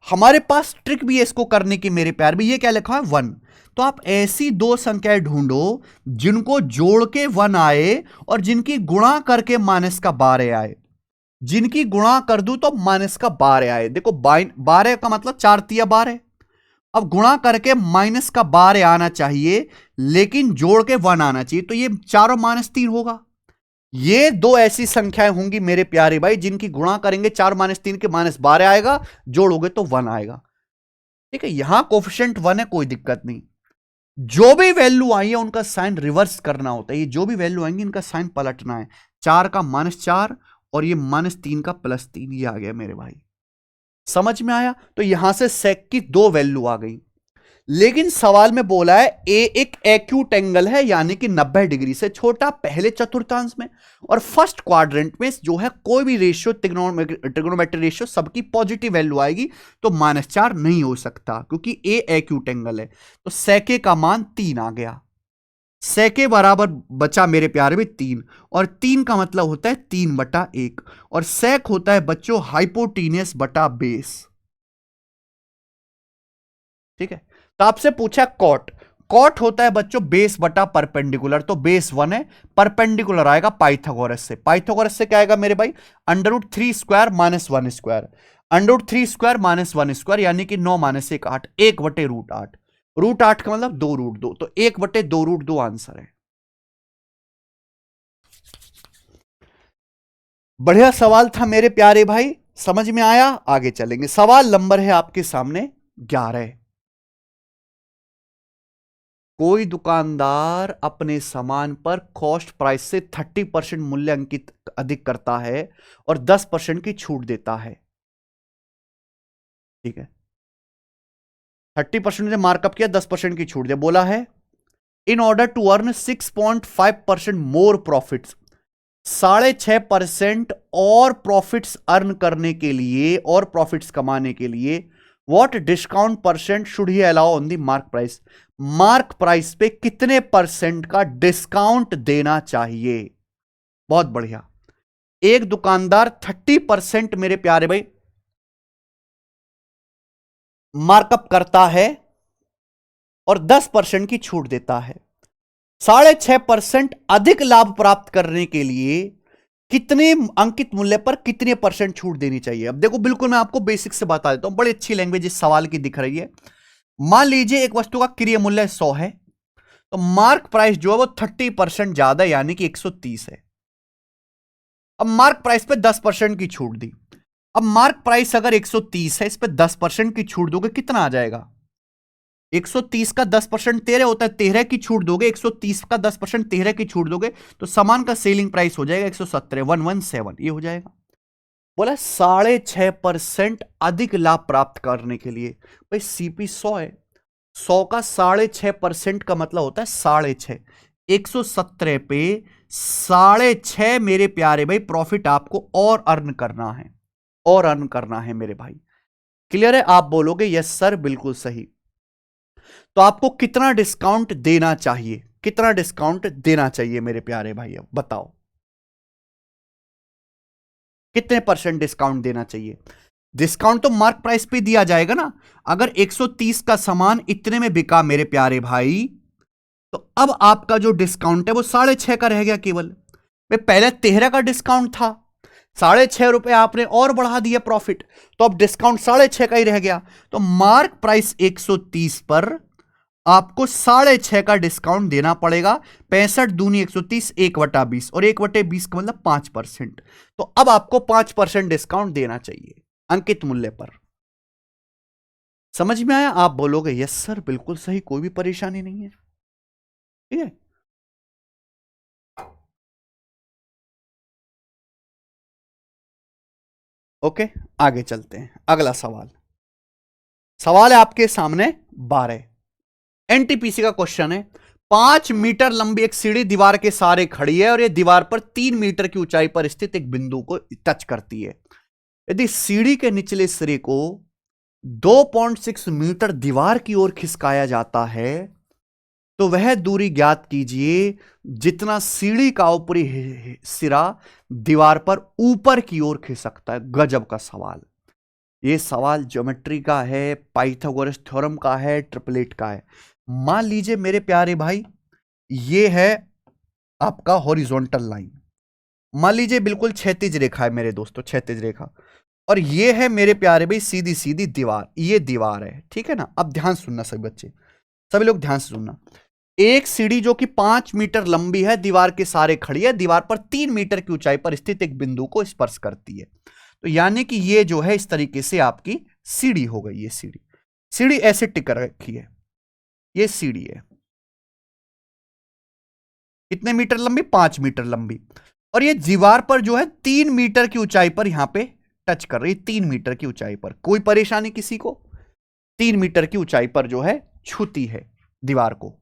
हमारे पास ट्रिक भी है इसको करने की मेरे प्यार भी, ये क्या लिखा है 1। तो आप ऐसी दो संख्याएं ढूंढो जिनको जोड़ के 1 आए और जिनकी गुणा करके माइनस का 12 आए। जिनकी गुणा कर दूं तो माइनस का 12 आए। देखो 12 का मतलब 4 तिया 12, अब गुणा करके माइनस का 12 आना चाहिए लेकिन जोड़ के 1 आना चाहिए, तो ये चारों -3 होगा। ये दो ऐसी संख्याएं होंगी मेरे प्यारे भाई जिनकी गुणा करेंगे 4 -3 के -12 आएगा, जोड़ोगे तो 1 आएगा। ठीक है, यहां कोफिशिएंट 1 है, कोई दिक्कत नहीं। जो भी वैल्यू आई है उनका साइन रिवर्स करना होता है, ये जो भी वैल्यू आएंगी इनका साइन पलटना है। 4 का -4 और ये -3 का +3, ये आ गया मेरे भाई, समझ में आया। तो यहां से सेक की दो वैल्यू आ गई, लेकिन सवाल में बोला है ए एक एक्यूट एंगल है यानी कि 90 डिग्री से छोटा पहले चतुर्थांश में, और फर्स्ट क्वाड्रेंट में जो है कोई भी रेशियो ट्रिग्नोमेट्री रेशियो सबकी पॉजिटिव वैल्यू आएगी, तो -4 नहीं हो सकता क्योंकि ए एक्यूट एंगल है। तो सेके का मान 3 आ गया, सेके बराबर बचा मेरे प्यारे में 3, और 3 का मतलब होता है 3/1, और सेक होता है बच्चों हाइपोटीनियस बटा बेस। ठीक है, तो आपसे पूछा कॉट, कॉट होता है बच्चों बेस बटा परपेंडिकुलर, तो बेस 1 है, परपेंडिकुलर आएगा पाइथागोरस से। पाइथागोरस से क्या आएगा मेरे भाई, √3 स्क्वायर -1 स्क्वायर, √3 स्क्वायर -1 स्क्वायर यानी कि 9 - 1 8, 1/√8, √8 का मतलब 2√2, तो 1/2√2 आंसर है। बढ़िया सवाल था मेरे प्यारे भाई, समझ में आया। आगे चलेंगे, सवाल नंबर है आपके सामने 11। कोई दुकानदार अपने सामान पर कॉस्ट प्राइस से 30% मूल्य अंकित अधिक करता है और 10% की छूट देता है। ठीक है, 30% ने मार्कअप किया, 10% की छूट दिया, बोला है in order to earn 6.5% more profits, 6.5% और प्रॉफिट्स अर्न करने के लिए और प्रॉफिट्स कमाने के लिए what discount percent should he allow on the mark price, mark price पे कितने % का डिस्काउंट देना चाहिए। बहुत बढ़िया, एक दुकानदार 30% मेरे प्यारे भाई मार्कअप करता है और 10% की छूट देता है। 6.5% अधिक लाभ प्राप्त करने के लिए कितने अंकित मूल्य पर कितने परसेंट छूट देनी चाहिए? अब देखो, बिल्कुल मैं आपको बेसिक से बता देता हूं, बड़ी अच्छी लैंग्वेज इस सवाल की दिख रही है। मान लीजिए एक वस्तु का क्रय मूल्य 100 है, तो मार्क प्राइस जो है वो 30% ज्यादा यानी कि 130 है। अब मार्क प्राइस पे 10% की छूट दी। अब मार्क प्राइस अगर 130 है, इस पे 10% की छूट दोगे कितना आ जाएगा? 130 का 10% 13 होता है, 13 की छूट दोगे, 130 का 10% 13 की छूट दोगे तो सामान का सेलिंग प्राइस हो जाएगा 117, 117 ये हो जाएगा। बोला 6.5% अधिक लाभ प्राप्त करने के लिए। भाई सीपी 100 है, 100 का 6.5% का मतलब होता है 6.5, 117 पे 6.5 मेरे प्यारे भाई प्रॉफिट आपको और अर्न करना है, और अर्न करना है मेरे भाई। क्लियर है? आप बोलोगे यस सर बिल्कुल सही। तो आपको कितना डिस्काउंट देना चाहिए, कितना डिस्काउंट देना चाहिए मेरे प्यारे भाई? अब बताओ कितने परसेंट डिस्काउंट देना चाहिए? डिस्काउंट तो मार्क प्राइस पे दिया जाएगा ना। अगर 130 का सामान इतने में बिका मेरे प्यारे भाई, तो अब आपका जो डिस्काउंट है वो 6.5 का रह गया केवल। पहले 13 का डिस्काउंट था, 6.5 रुपए आपने और बढ़ा दिया प्रॉफिट, तो अब डिस्काउंट 6.5 का ही रह गया। तो मार्क प्राइस 130 पर आपको 6.5 का डिस्काउंट देना पड़ेगा। 65 दूनी 130, 1/20 और 1/20 का मतलब 5%। तो अब आपको 5% डिस्काउंट देना चाहिए अंकित मूल्य पर। समझ में आया? आप बोलोगे यस सर बिल्कुल सही, कोई भी परेशानी नहीं है। ठीक है, ओके आगे चलते हैं। अगला सवाल, सवाल है आपके सामने 12 एनटीपीसी का क्वेश्चन है। 5 मीटर लंबी एक सीढ़ी दीवार के सहारे खड़ी है और यह दीवार पर 3 मीटर की ऊंचाई पर स्थित एक बिंदु को टच करती है। यदि सीढ़ी के निचले सिरे को 2.6 मीटर दीवार की ओर खिसकाया जाता है तो वह दूरी ज्ञात कीजिए जितना सीढ़ी का ऊपरी सिरा दीवार पर ऊपर की ओर खिसकता है। गजब का सवाल। यह सवाल ज्योमेट्री का है, पाइथागोरस थ्योरम का है, ट्रिपलेट का है। मान लीजिए मेरे प्यारे भाई, यह है आपका हॉरिजॉन्टल लाइन। मान लीजिए बिल्कुल क्षैतिज रेखा है मेरे दोस्तों, क्षैतिज रेखा। और ये है मेरे प्यारे भाई सीधी सीधी दीवार, ये दीवार है, ठीक है ना। अब ध्यान सुनना सभी बच्चे, सभी लोग ध्यान से सुनना। एक सीढ़ी जो कि 5 मीटर लंबी है दीवार के सहारे खड़ी है, दीवार पर 3 मीटर की ऊंचाई पर स्थित एक बिंदु को स्पर्श करती है। तो यानी कि ये जो है इस तरीके से आपकी सीढ़ी हो गई। ये सीढ़ी, सीढ़ी ऐसे टिक रखी है, ये सीढ़ी है। कितने मीटर लंबी? 5 मीटर लंबी। और ये दीवार पर जो है 3 मीटर की ऊंचाई पर यहां पे टच कर रही है, 3 मीटर की ऊंचाई पर। कोई परेशानी किसी को? 3 मीटर की ऊंचाई पर जो है छूती है दीवार को।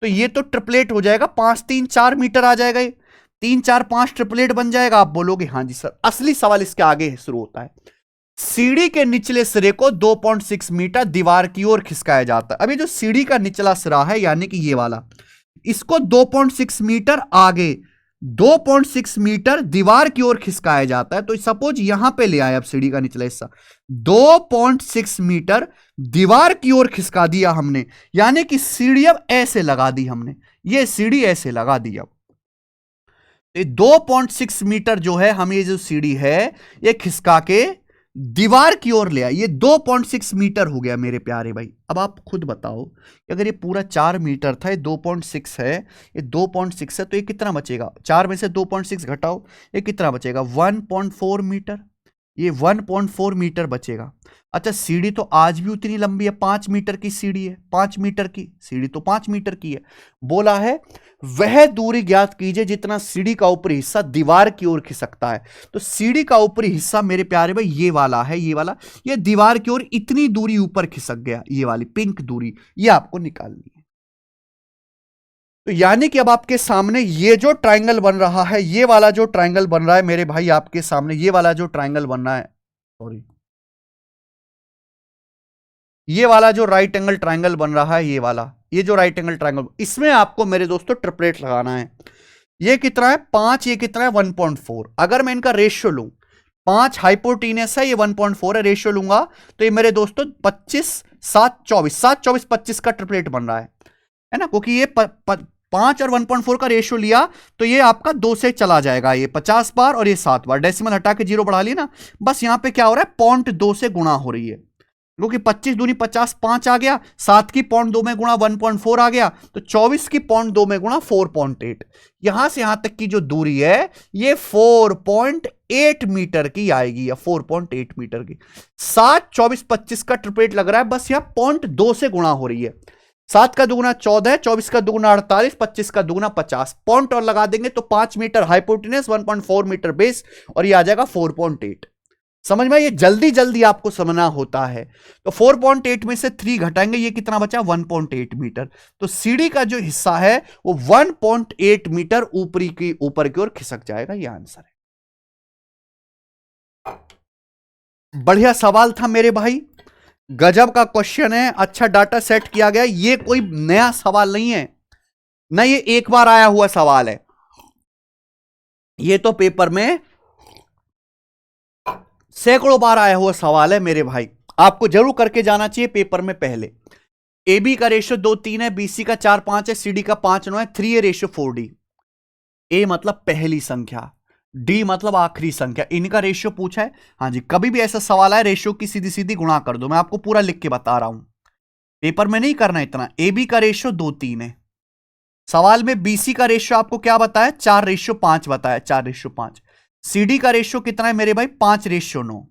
तो ये तो ट्रिपलेट हो जाएगा, 5 3 4 मीटर आ जाएगा, 3 4 5 ट्रिपलेट बन जाएगा। आप बोलोगे हाँ जी सर। असली सवाल इसके आगे शुरू होता है। सीढ़ी के निचले सिरे को 2.6 मीटर दीवार की ओर खिसकाया जाता है। अभी जो सीढ़ी का निचला सिरा है यानी कि ये वाला, इसको 2.6 मीटर आगे 2.6 मीटर दीवार की ओर खिसकाया जाता है। तो सपोज यहां पे ले आए, अब सीढ़ी का निचला हिस्सा 2.6 मीटर दीवार की ओर खिसका दिया हमने, यानी कि सीढ़ी अब ऐसे लगा दी हमने, ये सीढ़ी ऐसे लगा दी। अब 2.6 मीटर जो है हम, ये जो सीढ़ी है ये खिसका के दीवार की ओर ले आए, ये 2.6 मीटर हो गया मेरे प्यारे भाई। अब आप खुद बताओ कि अगर ये पूरा 4 मीटर था, ये 2.6 है, ये 2.6 है, तो ये कितना बचेगा? 4 में से 2.6 घटाओ, ये कितना बचेगा? 1.4 मीटर। ये 1.4 मीटर बचेगा। अच्छा, सीढ़ी तो आज भी उतनी लंबी है, 5 मीटर की सीढ़ी है, 5 मीटर की सीढ़ी तो 5 मीटर की है। बोला है वह दूरी ज्ञात कीजिए जितना सीढ़ी का ऊपरी हिस्सा दीवार की ओर खिसकता है। तो सीढ़ी का ऊपरी हिस्सा मेरे प्यारे भाई ये वाला है, ये वाला, ये दीवार की ओर इतनी दूरी ऊपर खिसक गया, ये वाली पिंक दूरी, ये आपको निकालनी है। तो यानी कि अब आपके सामने ये जो ट्रायंगल बन रहा है, ये वाला जो ट्रायंगल बन रहा है मेरे भाई आपके सामने, ये वाला जो ट्रायंगल बन रहा है, सॉरी, ये वाला जो राइट एंगल ट्रायंगल बन रहा है, ये वाला, ये जो राइट एंगल ट्रायंगल, इसमें आपको मेरे दोस्तों ट्रिपलेट लगाना है। ये कितना है? 5, ये कितना है? 1.4। अगर मैं इनका रेशियो लूं, 5 हाइपोटीनस है, ये 1.4 है, रेशियो लूंगा तो ये मेरे दोस्तों 25 7 24 7 24 25 का ट्रिपलेट बन रहा है ना, क्योंकि ये 5 और 1.4 का रेशियो लिया तो ये आपका 2 से चला जाएगा, ये 50 बार और ये 7 बार, डेसिमल हटा के 0 बढ़ा लिया ना, बस यहां पे क्या हो रहा है, 0.2 से गुणा हो रही है, क्योंकि 25 दूनी 50 5 आ गया, 7 की 0.2 में गुणा 1.4 आ गया, तो 24 की 0.2 में गुणा 4.8, यहां से यहां तक की जो दूरी है ये 4.8 मीटर की आएगी, या 4.8 मीटर की। 7 24 25 का ट्रिपलेट लग रहा है, बस यहां 0.2 से गुणा हो रही है। 7 का दुगुना 14, 24 का दुगुना 48, 25 का दुगुना 50, पॉइंट और लगा देंगे तो 5 मीटर हाइपोटेनस, 1.4 मीटर बेस, और ये आ जाएगा 4.8। समझ में, ये जल्दी जल्दी आपको समझना होता है। तो 4.8 में से 3 घटाएंगे, ये कितना बचा, 1.8 मीटर। तो सीढ़ी का जो हिस्सा है वो 1.8 मीटर ऊपर की ओर खिसक जाएगा, ये आंसर है। बढ़िया सवाल था मेरे भाई, गजब का क्वेश्चन है, अच्छा डाटा सेट किया गया, ये कोई नया सवाल नहीं है ना, ये एक बार आया हुआ सवाल है, ये तो पेपर में सैकड़ों बार आया हुआ सवाल है मेरे भाई, आपको जरूर करके जाना चाहिए पेपर में पहले। AB का रेशियो 2-3 है, BC का 4-5 है, CD का 5-9 है, 3 है रेशियो 4D। A मतलब पहली संख्या, D मतलब आखिरी संख्या, इनका रेशियो पूछा है। हाँ जी, कभी भी ऐसा सवाल है रेशियो की सीधी सीधी गुणा कर दो, मैं आपको पूरा लिख के बता रहा हूं, पेपर में नहीं करना इतना। AB का रेशियो 2-3 है, सवाल में BC का रेशियो आपको क्या बताया, 4:5 बताया, 4:5। CD का रेशियो कितना है मेरे भाई, 5:9।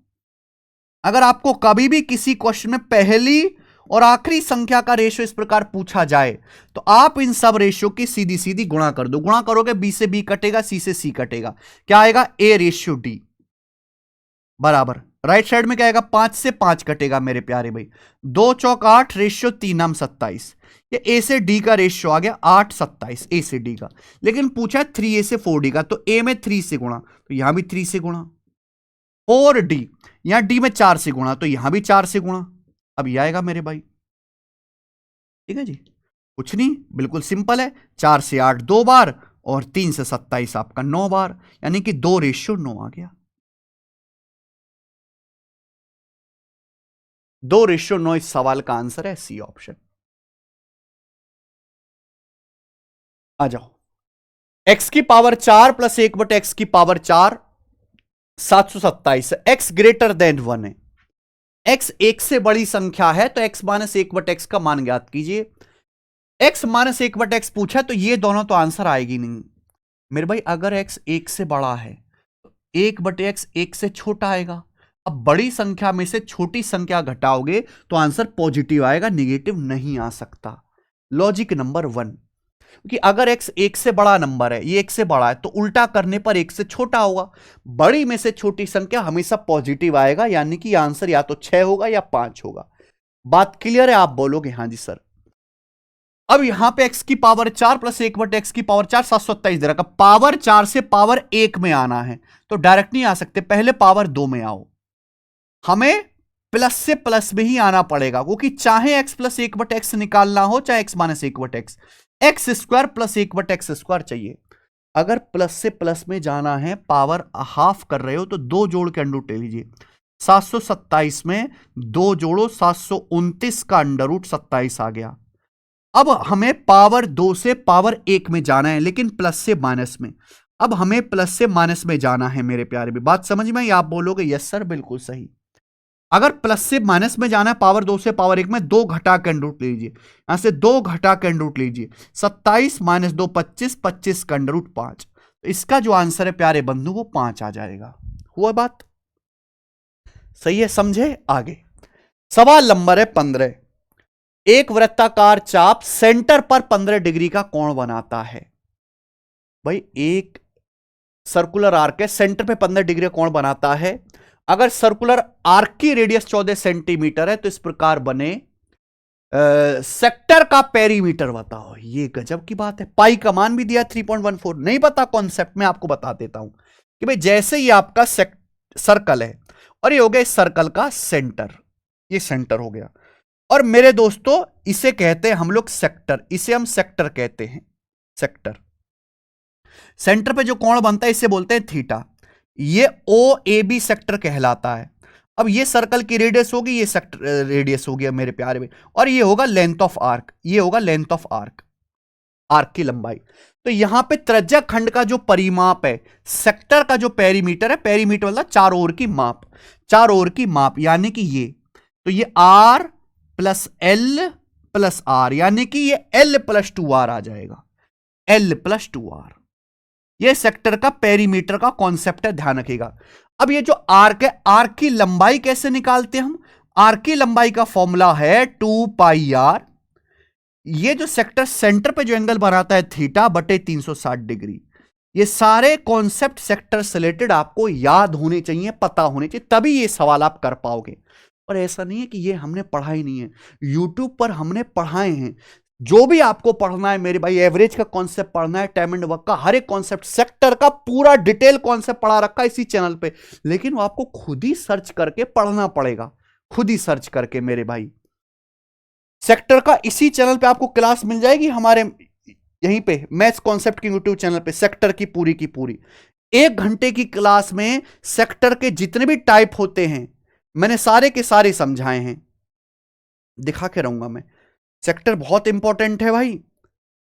अगर आपको कभी भी किसी क्वेश्चन में पहली और आखिरी संख्या का रेशियो इस प्रकार पूछा जाए तो आप इन सब रेशियो की सीधी सीधी गुणा कर दो, गुणा करोगे B से B कटेगा, C से C कटेगा, क्या आएगा, A/D बराबर, राइट साइड में क्या आएगा, 5 से 5 कटेगा मेरे प्यारे भाई, 2 चौक 8 रेशियो 3 27, ये A से D का रेशियो आ गया 8-27, A से D का। लेकिन पूछा 3A से 4D का, तो A में 3 से गुणा तो यहां भी 3 से गुणा, 4D यहां D में 4 से गुणा तो यहां भी 4 से गुणा, अब ये आएगा मेरे भाई, ठीक है जी, कुछ नहीं, बिल्कुल सिंपल है, 4 से 8 2 बार और 3 से 27 आपका 9 बार, यानी कि 2:9 आ गया, 2:9 इस सवाल का आंसर है, सी ऑप्शन। आ जाओ, x की पावर 4 प्लस 1/x की पावर 4 727, x ग्रेटर देन 1 है, x 1 से बड़ी संख्या है तो x माइनस 1/x का मान ज्ञात कीजिए। x माइनस 1/x पूछा तो ये दोनों तो आंसर आएगी नहीं मेरे भाई, अगर x 1 से बड़ा है तो 1/x 1 से छोटा आएगा, अब बड़ी संख्या में से छोटी संख्या घटाओगे तो आंसर पॉजिटिव आएगा, निगेटिव नहीं आ सकता, लॉजिक नंबर 1। कि अगर x 1 से बड़ा नंबर है, ये 1 से बड़ा है तो उल्टा करने पर 1 से छोटा होगा, बड़ी में से छोटी संख्या हमेशा पॉजिटिव आएगा, यानी कि आंसर या तो 6 होगा या 5 होगा। बात क्लियर है, आप बोलोगे हाँ जी सर। अब यहां पे x की पावर 4 प्लस 1/x की पावर 4 727 दे रखा, पावर 4 से पावर 1 में आना है तो डायरेक्ट नहीं आ सकते, पहले पावर 2 में आओ, हमें प्लस से प्लस में ही आना पड़ेगा, क्योंकि चाहे x प्लस 1/x निकालना हो चाहे x minus 1/x, x square plus 1/x square चाहिए। अगर प्लस से प्लस में जाना है, पावर हाफ कर रहे हो तो 2 जोड़ के अंडर रूट ले लीजिए, 727 में 2 जोड़ो 729 का अंडर रूट 27 आ गया। अब हमें पावर 2 से पावर 1 में जाना है, लेकिन प्लस से माइनस में, अब हमें प्लस से माइनस में जाना है मेरे प्यारे भी, बात समझ में, आप बोलोगे यस सर बिल्कुल सही। अगर प्लस से माइनस में जाना है, पावर 2 से पावर 1 में 2 घटा के अंडर रूट लीजिए, यहां से 2 घटा के अंडर रूट लीजिए, 27 माइनस 2 25, 25 का अंडर रूट 5, तो इसका जो आंसर है प्यारे बंधु वो 5 आ जाएगा। हुआ बात सही है, समझे। आगे सवाल नंबर है 15, एक वृत्ताकार चाप सेंटर पर 15 डिग्री का कोण बनाता है। भाई एक सर्कुलर आर्क है, सेंटर पे 15 डिग्री का कोण बनाता है, अगर सर्कुलर आर्क की रेडियस 14 सेंटीमीटर है तो इस प्रकार बने सेक्टर का पेरीमीटर बताओ। ये गजब की बात है, पाई का मान भी दिया 3.14, नहीं पता कॉन्सेप्ट में आपको बता देता हूं कि भाई जैसे ये आपका सर्कल है और ये हो गया इस सर्कल का सेंटर, ये सेंटर हो गया, और मेरे दोस्तों इसे कहते हैं हम लोग सेक्टर, इसे हम सेक्टर कहते हैं, सेक्टर। सेंटर पे जो कोण बनता है इसे बोलते हैं थीटा। ये ओ ए बी सेक्टर कहलाता है। अब ये सर्कल की रेडियस होगी, ये सेक्टर रेडियस हो गया मेरे प्यारे में, और ये होगा लेंथ ऑफ आर्क, ये होगा लेंथ ऑफ आर्क, आर्क की लंबाई। तो यहां पे त्रिज्या खंड का जो परिमाप है, सेक्टर का जो पेरीमीटर है, पेरीमीटर मतलब चारों ओर की माप, चारों ओर की माप, यानी कि ये, तो ये R plus L plus R, यानी कि ये एल प्लस 2r आ जाएगा, एल प्लस 2r। ये सेक्टर का पेरीमीटर का कॉन्सेप्ट है, ध्यान रखिएगा। अब ये जो आर्क है, आर्क की लंबाई कैसे निकालते हैं हम? आर्क की लंबाई का फॉर्मूला है 2πr, ये जो सेक्टर सेंटर पे जो एंगल बनाता है थीटा बटे 360 डिग्री। ये सारे कॉन्सेप्ट सेक्टर से रिलेटेड आपको याद होने चाहिए, पता होने चाहिए, तभी ये सवाल आप कर पाओगे। और ऐसा नहीं है कि ये हमने पढ़ा ही नहीं है, यूट्यूब पर हमने पढ़ाए हैं। जो भी आपको पढ़ना है मेरे भाई, एवरेज का कॉन्सेप्ट पढ़ना है, टाइम एंड वर्क का हर एक कॉन्सेप्ट, सेक्टर का पूरा डिटेल कॉन्सेप्ट पढ़ा रखा है इसी चैनल पे, लेकिन वो आपको खुद ही सर्च करके पढ़ना पड़ेगा, खुद ही सर्च करके मेरे भाई। सेक्टर का इसी चैनल पे आपको क्लास मिल जाएगी, हमारे यहीं पे मैथ्स कॉन्सेप्ट के यूट्यूब चैनल पे, सेक्टर की पूरी 1 घंटे की क्लास में सेक्टर के जितने भी टाइप होते हैं मैंने सारे के सारे समझाए हैं, दिखा के रहूंगा मैं। सेक्टर बहुत इंपॉर्टेंट है भाई,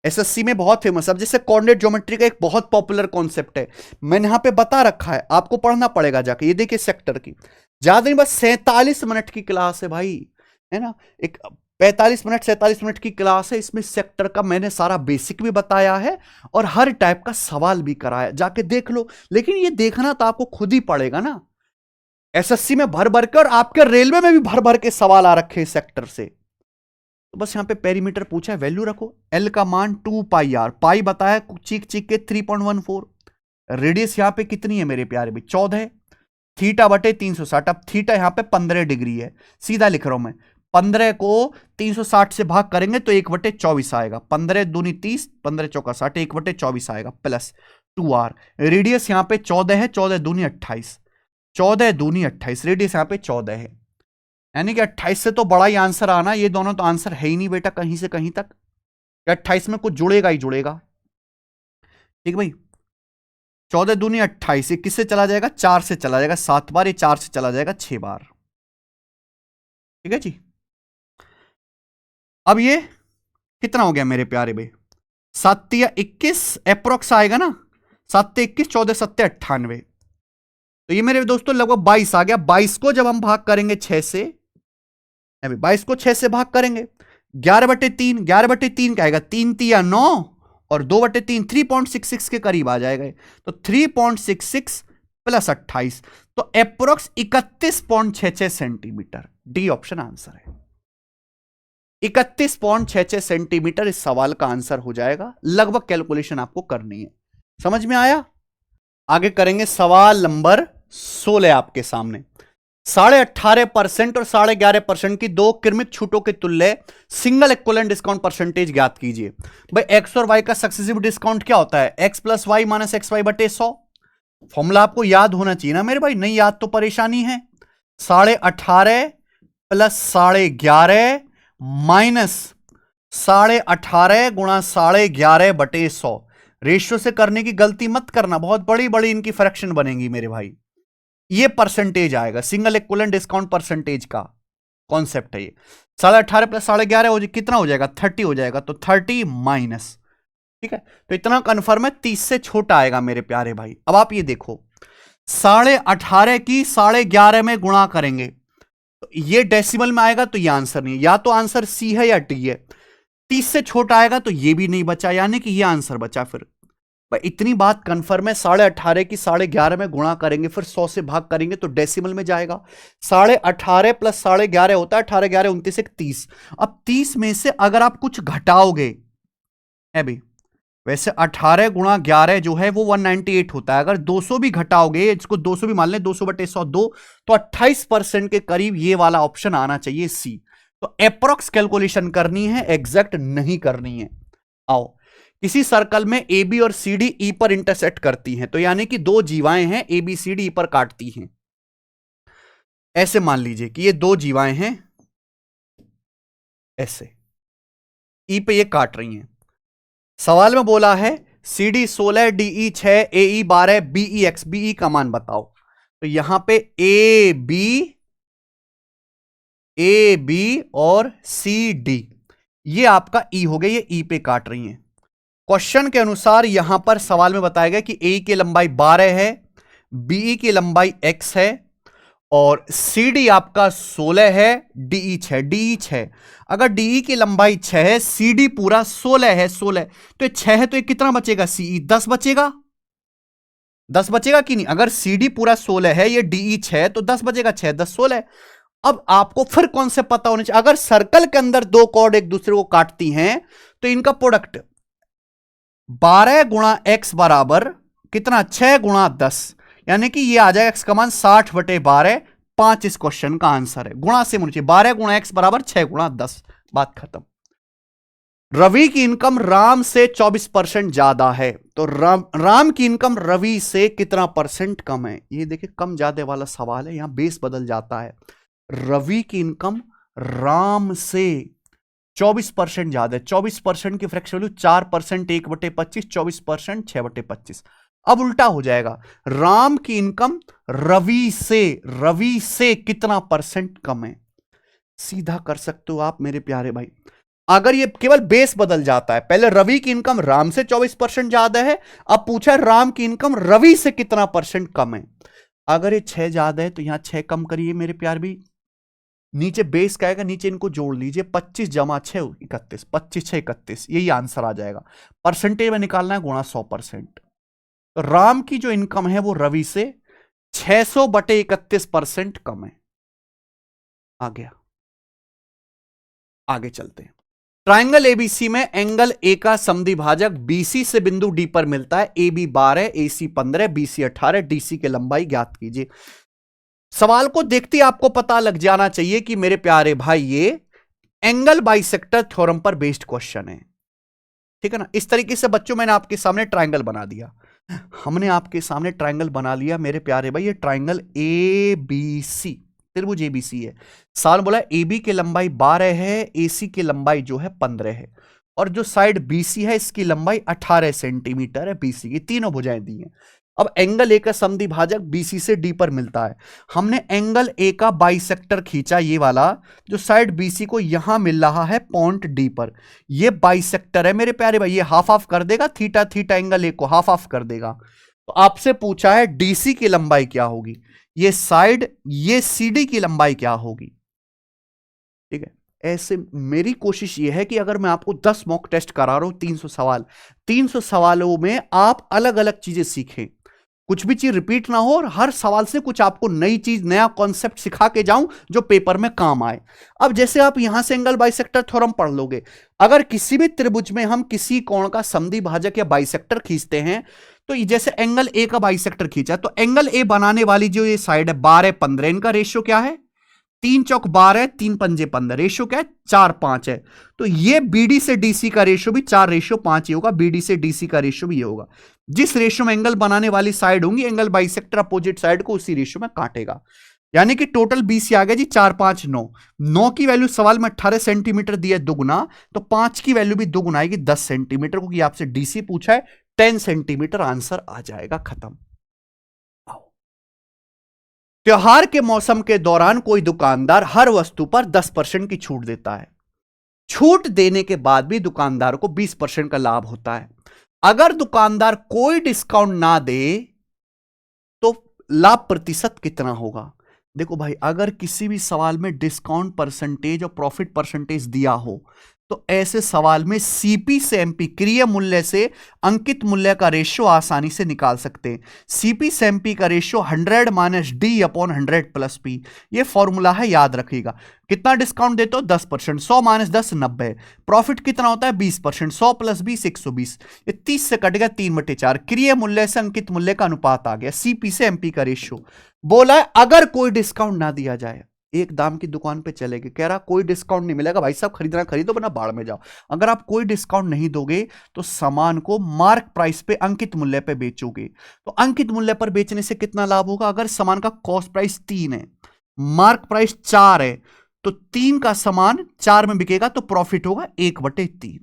एसएससी में बहुत फेमस। अब जैसे कोऑर्डिनेट ज्योमेट्री का एक बहुत पॉपुलर कॉन्सेप्ट है, मैंने यहां पे बता रखा है, आपको पढ़ना पड़ेगा जाके। ये देखिए सेक्टर की ज्यादा नहीं, बस 47 मिनट की क्लास है भाई, है ना, एक 45 मिनट 47 मिनट की क्लास है। इसमें सेक्टर का मैंने सारा बेसिक भी बताया है और हर टाइप का सवाल भी कराया, जाके देख लो। लेकिन ये देखना तो आपको खुद ही पड़ेगा ना, एसएससी में भर भर के और आपके रेलवे में भी भर भर के सवाल आ रखे सेक्टर से। तो बस यहां पे पेरीमीटर पूछा है, वैल्यू रखो, एल का मान 2πr, पाई बताया चीख चीख के 3.14, रेडियस यहां पे कितनी है मेरे प्यारे भी, 14 है, थीटा बटे 360। अब थीटा यहां पे 15 डिग्री है, सीधा लिख रहा हूं मैं, 15 को 360 से भाग करेंगे तो 1/24 आएगा, 15 दूनी 30, 15 चौका 60, 1/24 आएगा, प्लस 2r। रेडियस यहां पे 14 है, 14 दूनी 28, 14 दूनी 28, रेडियस यहां पे 14 है, यानी कि 28 से तो बड़ा ही आंसर आना। ये दोनों तो आंसर है ही नहीं बेटा कहीं से कहीं तक, 28 में कुछ जुड़ेगा ही जुड़ेगा, ठीक भाई। 14 दूनी 28, ये किससे चला जाएगा, 4 से चला जाएगा 7 बार, ये 4 से चला जाएगा 6 बार, ठीक है जी। अब ये कितना हो गया मेरे प्यारे भाई, 7 या 21 अप्रोक्स आएगा ना, 7 21, 14 7 98, तो ये मेरे दोस्तों लगभग 22 आ गया। 22 को जब हम भाग करेंगे 6 से, 22 को 6 से भाग करेंगे, 11/3, 11/3 क्या आएगा, 3 3 9 और 2/3, 3.66 के करीब आ जाएगा। तो 3.66 प्लस 28, तो approx 31.66 centimetre, D option answer है। 31.66 सेंटीमीटर इस सवाल का आंसर हो जाएगा, लगभग कैलकुलेशन आपको करनी है, समझ में आया। आगे करेंगे सवाल नंबर 16 आपके सामने। 18.5% और 11.5% की दो क्रमिक छूटों के तुल्य सिंगल इक्विवेलेंट डिस्काउंट परसेंटेज ज्ञात कीजिए। भाई एक्स और वाई का सक्सेसिव डिस्काउंट क्या होता है, X plus Y minus X Y बटे 100। फॉर्मूला आपको याद होना चाहिए ना मेरे भाई, नहीं याद तो परेशानी है। 18.5 प्लस 11.5 माइनस 18.5 गुणा 11.5 बटे 100। रेशियो से करने की गलती मत करना, बहुत बड़ी बड़ी इनकी फ्रैक्शन बनेगी मेरे भाई। ये परसेंटेज आएगा, सिंगल इक्विवेलेंट डिस्काउंट परसेंटेज का कॉन्सेप्ट है ये। 18.5 प्लस 11.5 हो कितना हो जाएगा, 30 हो जाएगा, तो 30 माइनस, ठीक है। तो इतना कन्फर्म है, 30 से छोटा आएगा मेरे प्यारे भाई। अब आप ये देखो, 18.5 की 11.5 में गुणा करेंगे तो ये डेसिमल में आएगा, तो ये आंसर नहीं है, या तो आंसर सी है या डी है। 30 से छोटा आएगा तो ये भी नहीं बचा, यानी कि ये आंसर बचा। फिर इतनी बात कंफर्म है, 18.5 की 11.5 में गुणा करेंगे, फिर 100 से भाग करेंगे तो डेसिमल में जाएगा। 18.5 प्लस 11.5 होता है 18 11 29 30। अब 30 में से अगर आप कुछ घटाओगे है भाई, वैसे 18 गुणा 11 जो है वो 198 होता है, अगर 200 भी घटाओगे, इसको 200 भी मान लें, 200/102, तो 28% के करीब ये वाला ऑप्शन आना चाहिए, सी। तो अप्रोक्स कैलकुलेशन करनी है, एग्जैक्ट नहीं करनी है। आओ, किसी सर्कल में ए बी और सी डी ई पर इंटरसेक्ट करती हैं, तो यानी कि दो जीवाएं हैं, A B C D E पर काटती हैं। ऐसे मान लीजिए कि ये दो जीवाएं हैं, ऐसे ई पे ये काट रही हैं। सवाल में बोला है CD 16, DE 6, AE 12, BE X, BE का मान बताओ। तो यहां पे ए बी और CD ये आपका E हो गया, ये E पे काट रही है। क्वेश्चन के अनुसार यहां पर सवाल में बताया गया कि AE की लंबाई 12 है, BE की लंबाई X है और CD आपका 16 है, DE 6। अगर DE की लंबाई 6 है, CD पूरा 16 है, 16 तो 6 है, तो ये कितना बचेगा? CE 10 बचेगा। 10 बचेगा कि नहीं? अगर CD पूरा 16 है, ये DE 6 तो 10 बचेगा, 6 10 16। अब आपको फिर कौन से पता होने चाहिए, अगर सर्कल के अंदर दो कॉर्ड एक दूसरे को काटती हैं तो इनका प्रोडक्ट 12 गुणा x बराबर कितना? 6 गुणा 10, यानी कि ये आ जाएगा x का मान 60/12। 5 इस क्वेश्चन का आंसर है। गुणा से मुझे 12 गुणा x बराबर 6 गुणा 10, बात खत्म। रवि की इनकम राम से 24% ज्यादा है, तो राम की इनकम रवि से कितना परसेंट कम है? ये देखिए कम ज्यादा वाला सवाल है, यहां बेस बदल जाता है। रवि की इनकम राम से 24% ज्यादा है। 24% की फ्रैक्शन वैल्यू 4%, 1/25, 24%, 6/25। अब उल्टा हो जाएगा, राम की इनकम रवि से कितना परसेंट कम है? सीधा कर सकते हो आप मेरे प्यारे भाई। अगर ये केवल बेस बदल जाता है, पहले रवि की इनकम राम से 24% ज्यादा है, अब पूछा है राम की इनकम रवि से कितना परसेंट कम है। अगर ये 6 ज्यादा है तो यहां 6 कम करिए मेरे प्यार भी, नीचे बेस का आएगा, नीचे इनको जोड़ लीजिए, 25 जमा 6 31, 25 6 31, यही आंसर आ जाएगा। परसेंटेज में निकालना है, गुणा 100%। तो राम की जो इनकम है वो रवि से 600/31% कम है। आ गया, आगे चलते हैं। ट्राइंगल एबीसी में एंगल ए का समद्विभाजक बीसी से बिंदु डी पर मिलता है। AB 12, AC 15, BC 18, DC की लंबाई ज्ञात कीजिए। सवाल को देखते ही आपको पता लग जाना चाहिए कि मेरे प्यारे भाई ये एंगल बाइसेक्टर थ्योरम पर बेस्ड क्वेश्चन है, ठीक है ना। इस तरीके से बच्चों मैंने आपके सामने ट्राइंगल बना दिया, हमने आपके सामने ट्राइंगल बना लिया मेरे प्यारे भाई। ये ट्राइंगल ABC, त्रिभुज ABC है। सवाल बोला AB की लंबाई 12 है, AC की लंबाई जो है 15 है और जो साइड BC है इसकी लंबाई 18 सेंटीमीटर है। BC की तीनों भुजाएं दी हैं। अब एंगल ए का समद्विभाजक BC से D पर मिलता है। हमने एंगल ए का बाइसेक्टर खींचा, ये वाला जो साइड BC को यहां मिल रहा है पॉइंट D पर, ये बाइसेक्टर है मेरे प्यारे भाई। ये हाफ हाफ कर देगा, थीटा थीटा एंगल ए को हाफ हाफ कर देगा। तो आपसे पूछा है DC की लंबाई क्या होगी, ये साइड ये CD की लंबाई क्या होगी, ठीक है। ऐसे मेरी कोशिश ये है कि अगर मैं आपको 10 मॉक टेस्ट करा रहा हूं, 300 सवाल, 300 सवालों में आप अलग अलग चीजें सीखें, कुछ भी चीज रिपीट ना हो और हर सवाल से कुछ आपको नई चीज, नया कॉन्सेप्ट सिखा के जाऊं जो पेपर में काम आए। अब जैसे आप यहां से एंगल बाइसेक्टर थ्योरम पढ़ लोगे, अगर किसी भी त्रिभुज में हम किसी कोण का समद्विभाजक या बाइसेक्टर खींचते हैं, तो जैसे एंगल ए का बाइसेक्टर खींचा, तो एंगल ए बनाने वाली जो ये साइड है 12 15, इनका रेशियो क्या है? 3 चौक 12, 3 पंजे 15, रेशियो क्या है? 4 5 है। तो ये BD से DC का रेशियो भी 4:5 ही होगा, BD से DC का रेशियो भी ये होगा। जिस रेशियो में एंगल बनाने वाली साइड होंगी, एंगल बाइसेक्टर अपोजिट साइड को उसी रेशियो में काटेगा। यानी कि टोटल BC आ गया जी 4 5 9। 9 की वैल्यू सवाल में 18 सेंटीमीटर दिया दुगुना, तो 5 की वैल्यू भी दुगुना आएगी 10 सेंटीमीटर, क्योंकि आपसे DC पूछा है। 10 सेंटीमीटर आंसर आ जाएगा, खत्म। त्योहार के मौसम के दौरान कोई दुकानदार हर वस्तु पर 10% की छूट देता है। छूट देने के बाद भी दुकानदार को 20% का लाभ होता है। अगर दुकानदार कोई डिस्काउंट ना दे तो लाभ प्रतिशत कितना होगा? देखो भाई, अगर किसी भी सवाल में डिस्काउंट परसेंटेज और प्रॉफिट परसेंटेज दिया हो, तो ऐसे सवाल में CP से MP, क्रिय मूल्य से अंकित मूल्य का रेशियो आसानी से निकाल सकते हैं। CP से MP का रेशियो 100 - D/100 + P, ये फॉर्मूला है, याद रखिएगा। कितना डिस्काउंट देते हो? 10%। 100 - 10 90। प्रॉफिट कितना होता है? 20%। 100 + 20 120, ये 30 से कटेगा 3/4। क्रिय मूल्य से अंकित मूल्य का अनुपात आ गया, CP से MP का रेशियो। बोला है अगर कोई डिस्काउंट ना दिया जाए, एक दाम की दुकान पे चले गए, कह रहा कोई डिस्काउंट नहीं मिलेगा, भाई साहब खरीदना खरीदो वरना बाढ़ में जाओ। अगर आप कोई डिस्काउंट नहीं दोगे तो सामान को मार्क प्राइस पे, अंकित मूल्य पे बेचोगे, तो अंकित मूल्य पर बेचने से कितना लाभ होगा? अगर सामान का कॉस्ट प्राइस 3 है, मार्क प्राइस 4 है, तो 3 का सामान 4 में बिकेगा, तो प्रॉफिट होगा 1/3।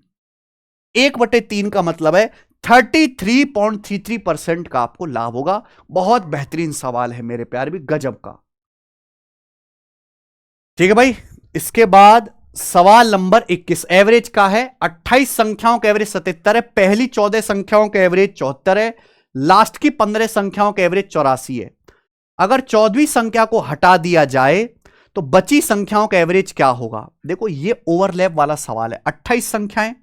1/3 का मतलब है 33.33% का आपको लाभ होगा। बहुत बेहतरीन सवाल है मेरे प्यारे भी, गजब का। ठीक है भाई, इसके बाद सवाल नंबर 21 एवरेज का है। 28 संख्याओं का एवरेज 77 है, पहली 14 संख्याओं का एवरेज 74 है, लास्ट की 15 संख्याओं का एवरेज 84 है। अगर 14वीं संख्या को हटा दिया जाए तो बची संख्याओं का एवरेज क्या होगा? देखो ये ओवरलैप वाला सवाल है। 28 संख्याएं,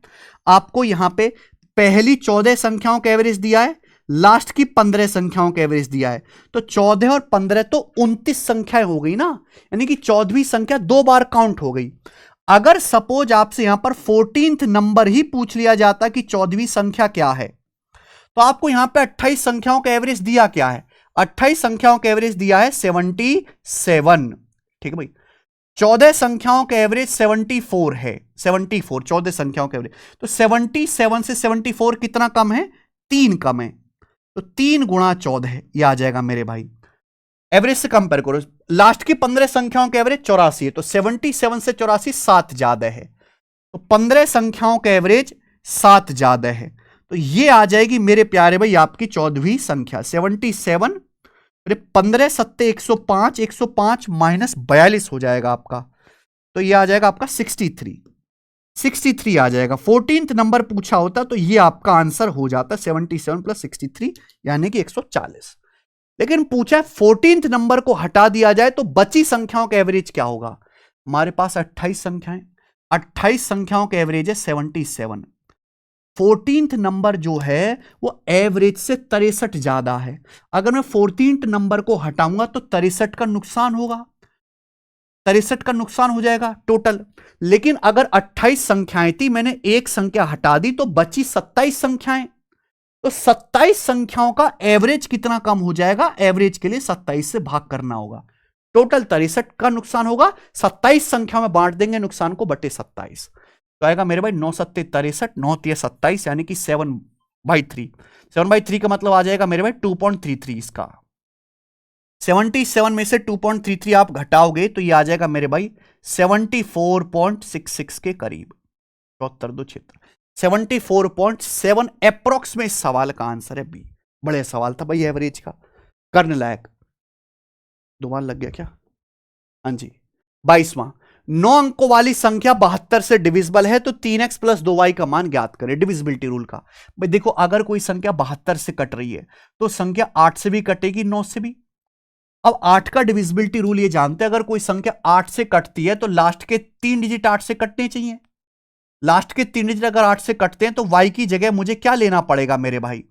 आपको यहां पे पहली 14 संख्याओं का एवरेज दिया है, लास्ट की 15 संख्याओं का एवरेज दिया है, तो 14 और 15 तो 29 संख्याएं हो गई ना, यानी कि 14वीं संख्या 2 बार काउंट हो गई। अगर सपोज आपसे यहां पर 14th नंबर ही पूछ लिया जाता कि 14वीं संख्या क्या है, तो आपको यहां पे 28 संख्याओं का एवरेज दिया क्या है? 28 संख्याओं का एवरेज दिया है 77। ठीक है भाई, 14 संख्याओं का एवरेज 74 है, 74 14 संख्याओं का एवरेज, तो 77 से 74 कितना कम है? 3 कम है, तो 3 गुणा 14 ये आ जाएगा मेरे भाई। एवरेज से कंपेयर करो, लास्ट की 15 संख्याओं का एवरेज 84 है, तो 77 से 84 7 ज्यादा है, तो 15 संख्याओं का एवरेज 7 ज्यादा है, तो ये आ जाएगी मेरे प्यारे भाई आपकी 14वीं संख्या 77। 15 सत्ते 105, 105 माइनस 42 हो जाएगा आपका, तो ये आ जाएगा आपका 63 आ जाएगा। 14th नंबर पूछा होता तो ये आपका आंसर हो जाता 77 प्लस 63 यानी कि 140। लेकिन पूछा 14th नंबर को हटा दिया जाए तो बची संख्याओं का एवरेज क्या होगा? हमारे पास 28 संख्याएं, 28 संख्याओं का एवरेज है 77। 14th नंबर जो है वो एवरेज से 63 ज्यादा है। अगर मैं 14th नंबर को हटाऊंगा तो 63 का नुकसान होगा, 63 का नुकसान हो जाएगा टोटल। लेकिन अगर 28 संख्याएं थी, मैंने एक संख्या हटा दी तो बची 27 संख्याएं, तो 27 संख्याओं का एवरेज कितना कम हो जाएगा? एवरेज के लिए 27 से भाग करना होगा, टोटल 63 का नुकसान होगा, 27 संख्या में बांट देंगे नुकसान को बटे 27, तो आएगा मेरे भाई 9 सत्ते 63, 9 तिया 27 यानी कि 7/3। 7/3 का मतलब आ जाएगा मेरे भाई 2.33। इसका 77 में से 2.33 आप घटाओगे तो ये आ जाएगा मेरे भाई 74.66 के करीब। 74 क्षेत्र 74.7 अप्रोक्स में इस सवाल का आंसर है बी। बड़े सवाल था भाई एवरेज का, करने लायक। दोबारा लग गया क्या? हाँ जी। 22वां, 9 अंकों वाली संख्या 72 से डिविजिबल है तो 3x प्लस 2y का मान ज्ञात करें। डिविजिबिलिटी रूल का भाई देखो, अगर कोई संख्या 72 से कट रही है तो संख्या 8 से भी कटेगी, 9 से भी। अब 8 का डिविजिबिलिटी रूल ये जानते हैं, अगर कोई संख्या 8 से कटती है तो लास्ट के 3 डिजिट 8 से कटने चाहिए। लास्ट के 3 डिजिट अगर 8 से कटते हैं तो y की जगह मुझे क्या लेना पड़ेगा मेरे भाई?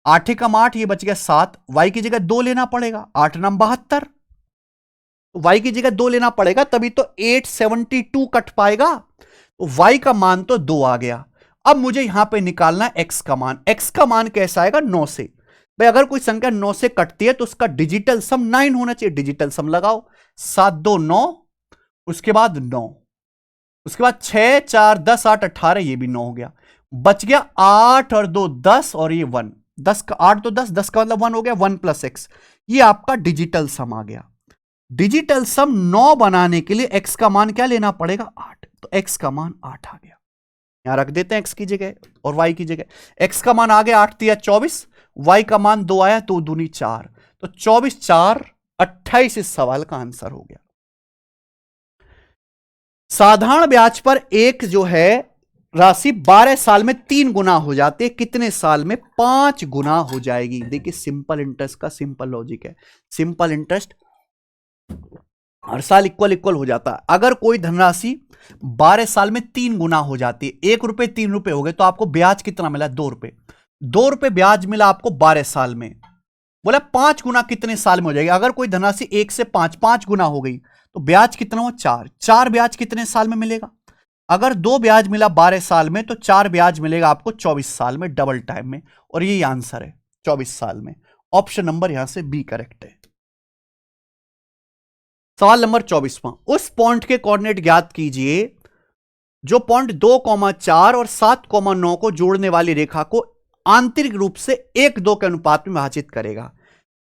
8 एकम 8, ये बच गया 7, y की जगह 2 लेना पड़ेगा, 8 नम 72, y की जगह 2 लेना पड़ेगा, तभी तो 872 कट पाएगा। तो y का मान तो 2 आ गया। अब मुझे यहां पे निकालना है x का मान। x का मान कैसा आएगा? 9 से। भाई अगर कोई संख्या 9 से कटती है तो उसका डिजिटल सम 9 होना चाहिए, डिजिटल सम लगाओ। 7 2 9, उसके बाद 9, उसके बाद 6 4 10 8 18, ये भी 9 हो गया। बच गया 8 और 2 10 और ये 1, 10 का 8 तो 10, 10 का मतलब 1 हो गया, 1 प्लस x, ये आपका डिजिटल सम आ गया। डिजिटल सम 9 बनाने के लिए x का मान क्या लेना पड़ेगा? 8, तो x का मान 8 आ गया। यहां रख देते हैं x की जगह और y की जगह। x का मान आ गया 8 तिया 24, y का मान 2 आया, 2 दूनी 4, तो 24 4 28 इस सवाल का आंसर हो गया। साधारण ब्याज पर एक जो है राशि 12 साल में 3 गुना हो जाती है, कितने साल में 5 गुना हो जाएगी? देखिए सिंपल इंटरेस्ट का सिंपल लॉजिक है। सिंपल इंटरेस्ट हर साल इक्वल इक्वल हो जाता है। अगर कोई धनराशि 12 साल में 3 गुना हो जाती है, 1 रुपए 3 रुपए हो गए, तो आपको ब्याज कितना मिला? 2 रुपए। 2 रुपए ब्याज मिला आपको 12 साल में। बोला 5 गुना कितने साल में हो जाएगी? अगर कोई धनराशि 1 से 5 गुना हो गई तो ब्याज कितना हो? 4 ब्याज कितने साल में मिलेगा? अगर 2 ब्याज मिला 12 साल में तो 4 ब्याज मिलेगा आपको 24 साल में, डबल टाइम में, और यही आंसर है 24 साल में। ऑप्शन नंबर यहां से बी करेक्ट है। सवाल नंबर 24वां, उस पॉइंट के कोऑर्डिनेट ज्ञात कीजिए जो पॉइंट 2,4 और 7,9 को जोड़ने वाली रेखा को आंतरिक रूप से 1:2 के अनुपात में विभाजित करेगा।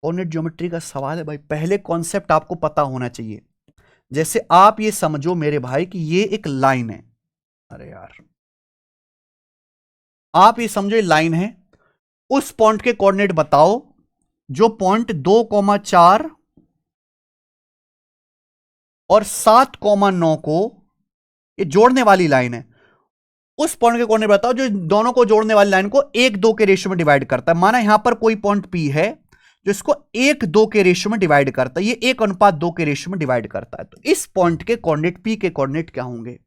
कोऑर्डिनेट ज्योमेट्री का सवाल है भाई, पहले कॉन्सेप्ट आपको पता होना चाहिए। जैसे आप ये समझो मेरे भाई कि ये एक लाइन है, अरे यार, आप ये समझो ये लाइन है, उस पॉइंट के कोऑर्डिनेट बताओ जो पॉइंट 2,4 और 7,9 को ये जोड़ने वाली लाइन है। उस पॉइंट के कोऑर्डिनेट बताओ जो दोनों को जोड़ने वाली लाइन को 1-2 के रेशियो में डिवाइड करता है। माना यहां पर कोई पॉइंट P है जो इसको 1-2 के रेशियो में डिवाइड करता है, ये 1:2 के रेशियो में डिवाइड करता है। तो इस पॉइंट के कोऑर्डिनेट P के कोऑर्डिनेट क्या होंगे?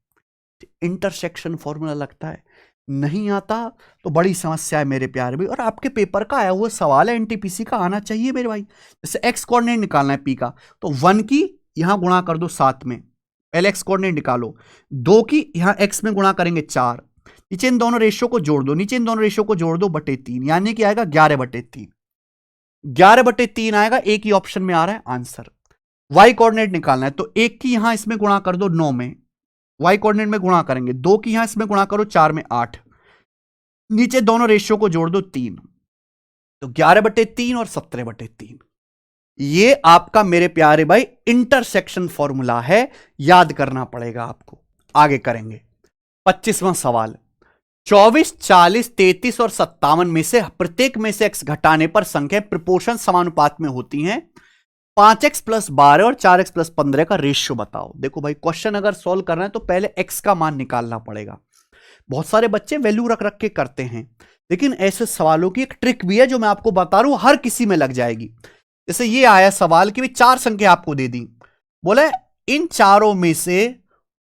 इंटरसेक्शन फॉर्मूला लगता है, नहीं आता तो बड़ी समस्या है मेरे प्यारे भाई। और आपके पेपर का आया हुआ सवाल है, एनटीपीसी का आना चाहिए मेरे भाई। जैसे एक्स कोऑर्डिनेट निकालना है P का, तो 1 की यहां गुणा कर दो 7 में, पहले एक्स कोऑर्डिनेट निकालो। 2 की यहां एक्स में गुणा करेंगे 4, नीचे इन दोनों रेशियो को जोड़ दो, नीचे इन दोनों रेशियो को जोड़ दो /3, यानी कि आएगा 11/3। 11/3 आएगा, एक ही ऑप्शन में आ रहा है आंसर। वाई कोऑर्डिनेट निकालना है, तो 1 की यहां इसमें गुणा कर दो 9 में, वाई कोऑर्डिनेट में गुणा करेंगे। 2 की यहां इसमें गुणा करो 4 में 8, नीचे दोनों रेशियो को जोड़ दो 3, तो 11/3 और 17/3। ये आपका मेरे प्यारे भाई इंटरसेक्शन फॉर्मूला है, याद करना पड़ेगा आपको। आगे करेंगे 25वां सवाल। 24, 40, 33 और 57 में से प्रत्येक में से x घटाने पर संख्या प्रोपोर्शन समानुपात में होती हैं। 5x + 12 और 4x + 15 का रेशियो बताओ। देखो भाई, क्वेश्चन अगर सॉल्व करना है तो पहले x का मान निकालना पड़ेगा। बहुत सारे बच्चे वैल्यू रख रख के करते हैं, लेकिन ऐसे सवालों की एक ट्रिक भी है जो मैं आपको बता रहा हूं, हर किसी में लग जाएगी। जैसे ये आया सवाल कि 4 संख्या आपको दे दी, बोले इन चारों में से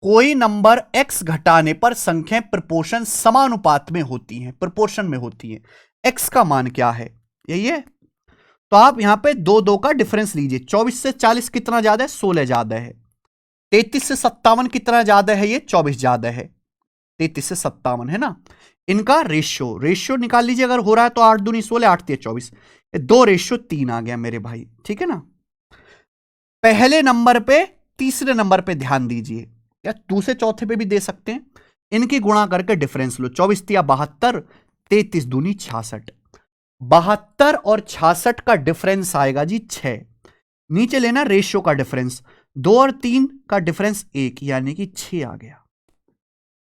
कोई नंबर x घटाने पर संख्या प्रोपोर्शन समानुपात में होती हैं, प्रोपोर्शन में होती हैं। x का मान क्या है? यही है। तो आप यहां पे 2-2 का डिफरेंस लीजिए। 24 से 40 कितना ज्यादा है? 16 ज्यादा है। 33 से 57 कितना ज्यादा है? ये 24 ज्यादा है। 33 से 57 है ना। इनका रेशियो निकाल लीजिए, अगर हो रहा है तो 8 दूनी 16, 8 3 24, 2:3 आ गया मेरे भाई, ठीक है ना। पहले नंबर पे तीसरे नंबर पे ध्यान दीजिए, या दूसरे चौथे पे भी दे सकते हैं। इनकी गुणा करके डिफरेंस लो, 24 × 72, 33 दूनी 66। 72 और 66 का डिफरेंस आएगा जी 6। नीचे लेना रेशियो का डिफरेंस, 2 और 3 का डिफरेंस 1, यानी कि 6 आ गया।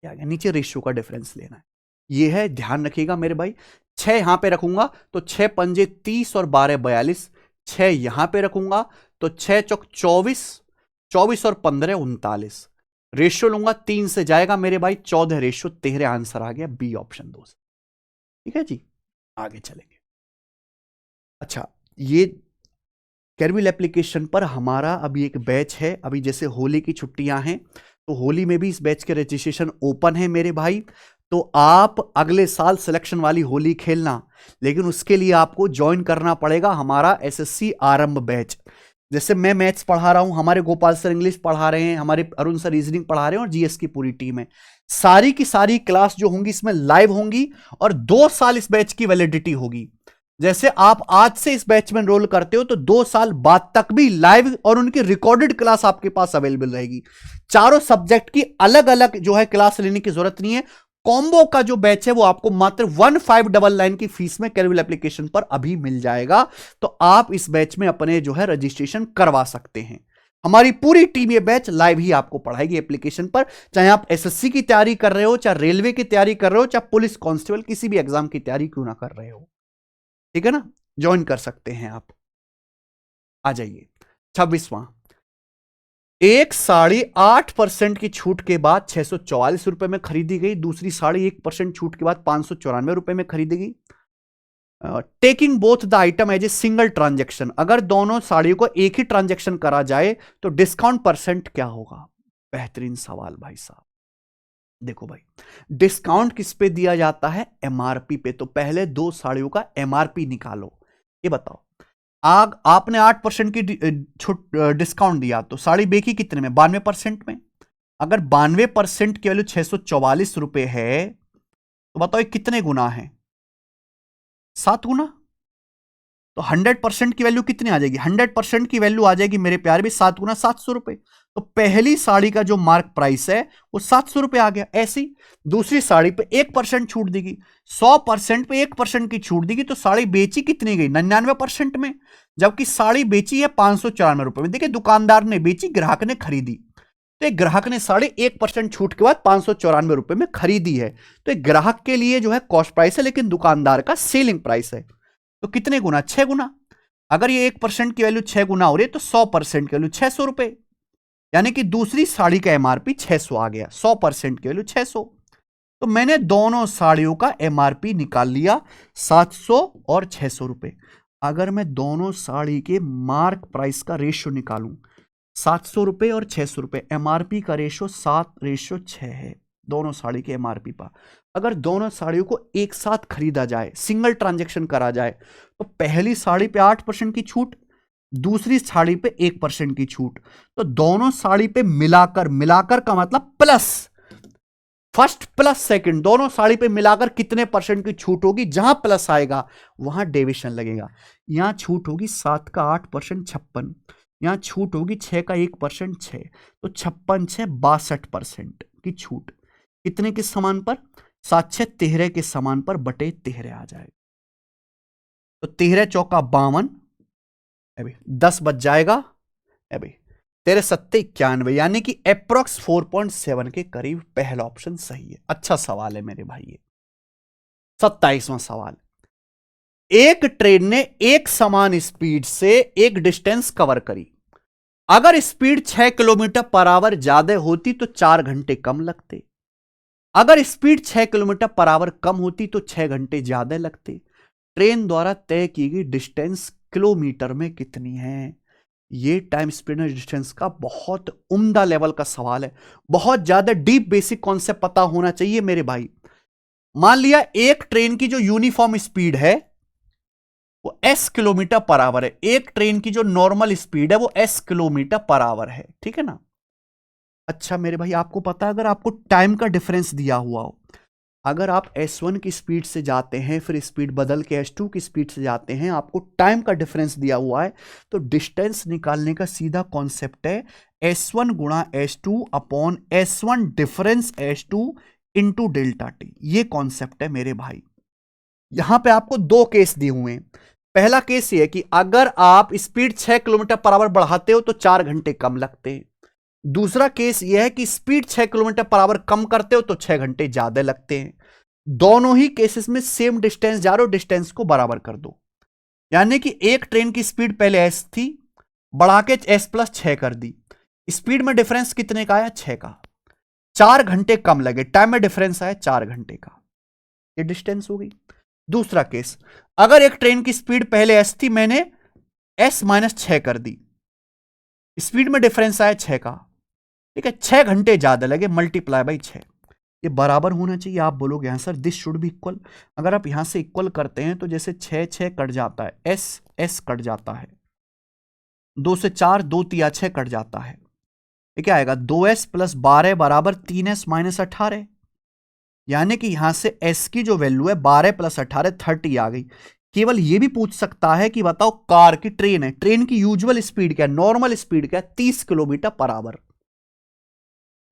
नीचे रेशियो का डिफरेंस लेना है, यह है, ध्यान रखिएगा मेरे भाई। 6 यहां पे रखूंगा तो 6 पंजे 30 और 12 42, 6 यहां पे रखूंगा तो 6 चौक 24, 24 और 15 39। रेशियो लूंगा 3 से जाएगा मेरे भाई 14:13, आंसर आ गया बी ऑप्शन 2 से। ठीक है जी, आगे चलेंगे। अच्छा, ये केरविल एप्लीकेशन पर हमारा अभी एक बैच है। अभी जैसे होली की छुट्टियां हैं तो होली में भी इस बैच के रजिस्ट्रेशन ओपन है मेरे भाई। तो आप अगले साल सिलेक्शन वाली होली खेलना, लेकिन उसके लिए आपको ज्वाइन करना पड़ेगा हमारा एसएससी आरंभ बैच। जैसे मैं मैथ्स पढ़ा रहा हूं, हमारे गोपाल सर इंग्लिश पढ़ा रहे हैं, हमारे अरुण सर रीजनिंग पढ़ा रहे हैं और जीएस की पूरी टीम है। सारी की सारी क्लास जो होंगी इसमें लाइव होंगी और 2 साल इस बैच की वैलिडिटी होगी। जैसे आप आज से इस बैच में एनरोल करते हो तो 2 साल बाद तक भी लाइव और उनकी रिकॉर्डेड क्लास आपके पास अवेलेबल रहेगी। चारों सब्जेक्ट की अलग अलग जो है क्लास लेने की जरूरत नहीं है। कॉम्बो का जो बैच है वो आपको मात्र 1599 की फीस में केरविल एप्लीकेशन पर अभी मिल जाएगा। तो आप इस बैच में अपने जो है रजिस्ट्रेशन करवा सकते हैं। हमारी पूरी टीम ये बैच लाइव ही आपको पढ़ाएगी एप्लीकेशन पर, चाहे आप एसएससी की तैयारी कर रहे हो, चाहे रेलवे की तैयारी कर रहे हो, चाहे पुलिस कांस्टेबल किसी भी एग्जाम की तैयारी क्यों ना कर रहे हो। ठीक है ना, ज्वाइन कर सकते हैं आप। आ जाइए 26वां। एक साड़ी 8% की छूट के बाद 644 रुपए में खरीदी गई, दूसरी साड़ी 1% छूट के बाद 594 रुपए में खरीदी गई। Taking both the item as a single transaction, अगर दोनों साड़ियों को एक ही ट्रांजेक्शन करा जाए तो डिस्काउंट परसेंट क्या होगा? बेहतरीन सवाल भाई साहब। देखो भाई, डिस्काउंट किस पे दिया जाता है? एमआरपी पे। तो पहले 2 साड़ियों का एमआरपी निकालो। ये बताओ, आपने 8% की डिस्काउंट दिया तो साड़ी बेची कितने में? 92% में। अगर 92% की वैल्यू 644 रुपए है तो बताओ ये कितने गुना है? 7 गुना। तो 100% की वैल्यू कितनी आ जाएगी? 100% की वैल्यू आ जाएगी मेरे प्यारे भी 7 गुना 700 रुपए। तो पहली साड़ी का जो मार्क प्राइस है वो 700 रुपए आ गया। ऐसी दूसरी साड़ी पे 1% छूट देगी, 100% पे 1% की छूट देगी, तो साड़ी बेची कितनी गई? 99% में। जबकि साड़ी बेची है 594 रुपए में। देखिए, दुकानदार ने बेची, ग्राहक ने खरीदी। तो एक ग्राहक ने 1.5% छूट के बाद 594 रुपए में खरीदी है। तो एक ग्राहक के लिए जो है कॉस्ट प्राइस है, लेकिन दुकानदार का सेलिंग प्राइस है। तो कितने गुना? 6 गुना। अगर ये 1% की वैल्यू 6 गुना हो रही है तो 100% की वैल्यू 600 रुपए, यानी कि दूसरी साड़ी का एमआरपी 600 आ गया। 100% की वैल्यू 600। तो मैंने दोनों साड़ियों का एमआरपी निकाल लिया, 700 और 600 रुपए। अगर मैं दोनों साड़ी के मार्क प्राइस का रेशियो निकालूं, 700 रुपए और 600 रुपए, एमआरपी का रेशियो 7:6 है दोनों साड़ी के एमआरपी पर। अगर दोनों साड़ियों को एक साथ खरीदा जाए, सिंगल ट्रांजैक्शन करा जाए, तो पहली साड़ी पे 8% की छूट, दूसरी साड़ी पे 1% की छूट। तो दोनों साड़ी पे मिलाकर का मतलब प्लस, फर्स्ट प्लस सेकंड, दोनों साड़ी पे मिलाकर कितने परसेंट की छूट होगी? जहां प्लस आएगा वहां डेविएशन लगेगा। यहां छूट होगी 7 का 8%, 56। यहां छूट होगी 6 का 1%, 6। तो 56 6 62% की छूट। कितने के समान पर? 7 6 13 के समान पर बटे 13 आ जाएगा। तो 13 चौका 52, अभी 10 बच जाएगा, अभी 13 7 91, यानी कि अप्रोक्स 4.7 के करीब पहला ऑप्शन सही है। अच्छा सवाल है मेरे भाई। ये 27वां सवाल। एक ट्रेन ने एक समान स्पीड से एक डिस्टेंस कवर करी। अगर स्पीड 6 किलोमीटर पर आवर ज्यादा होती तो 4 घंटे कम लगते। अगर स्पीड 6 किलोमीटर पर आवर कम होती तो 6 घंटे ज्यादा लगते। ट्रेन द्वारा तय की गई डिस्टेंस किलोमीटर में कितनी है? ये टाइम स्पीड एंड डिस्टेंस का बहुत उम्दा लेवल का सवाल है। बहुत ज्यादा डीप बेसिक कॉन्सेप्ट पता होना चाहिए मेरे भाई। मान लिया एक ट्रेन की जो यूनिफॉर्म स्पीड है वो s किलोमीटर पर आवर है। एक ट्रेन की जो नॉर्मल स्पीड है वो s किलोमीटर पर आवर है, ठीक है ना? अच्छा मेरे भाई, आपको पता है अगर आपको टाइम का डिफरेंस दिया हुआ हो, अगर आप S1 की स्पीड से जाते हैं, फिर स्पीड बदल के S2 की स्पीड से जाते हैं, आपको टाइम का डिफरेंस दिया हुआ है, तो डिस्टेंस निकालने का सीधा कॉन्सेप्ट है S1 गुणा S2 upon S1 difference S2 into delta T. ये कॉन्सेप्ट है मेरे भाई। यहां पे आपको दो केस दिए हुए हैं। पहला केस ये है कि अगर आप स्पीड 6 किलोमीटर पर आवर बढ़ाते हो तो 4 घंटे कम लगते हैं। दूसरा केस यह है कि स्पीड 6 किलोमीटर पर आवर कम करते हो तो 6 घंटे ज्यादा लगते हैं। दोनों ही केसेस में सेम डिस्टेंस जा रहे हो, डिस्टेंस को बराबर कर दो। यानी कि एक ट्रेन की स्पीड पहले एस थी, बढ़ा के S+6 कर दी। स्पीड में डिफरेंस कितने का आया? 6 का। 4 घंटे कम लगे, टाइम में डिफरेंस आया 4 घंटे का। ये डिस्टेंस हो गई। दूसरा केस, अगर एक ट्रेन की स्पीड पहले एस थी, मैंने S-6 कर दी, स्पीड में डिफरेंस आया 6 का, ठीक है, 6 घंटे ज्यादा लगे, मल्टीप्लाई बाई 6। ये बराबर होना चाहिए। आप बोलोगे यहां sir this should be equal. अगर आप यहां से इक्वल करते हैं तो जैसे 6 6 कट जाता है, एस एस कट जाता है, 2 से 4, 2 तिया 6 कट जाता है। ये क्या आएगा? 2s + 12 बराबर 3s - 18। यानी कि यहां से s की जो वैल्यू है 12 + 18 30 आ गई। केवल ये भी पूछ सकता है कि बताओ कार की, ट्रेन है, ट्रेन की यूजुअल स्पीड क्या है, नॉर्मल स्पीड क्या है? 30 किलोमीटर पर आवर।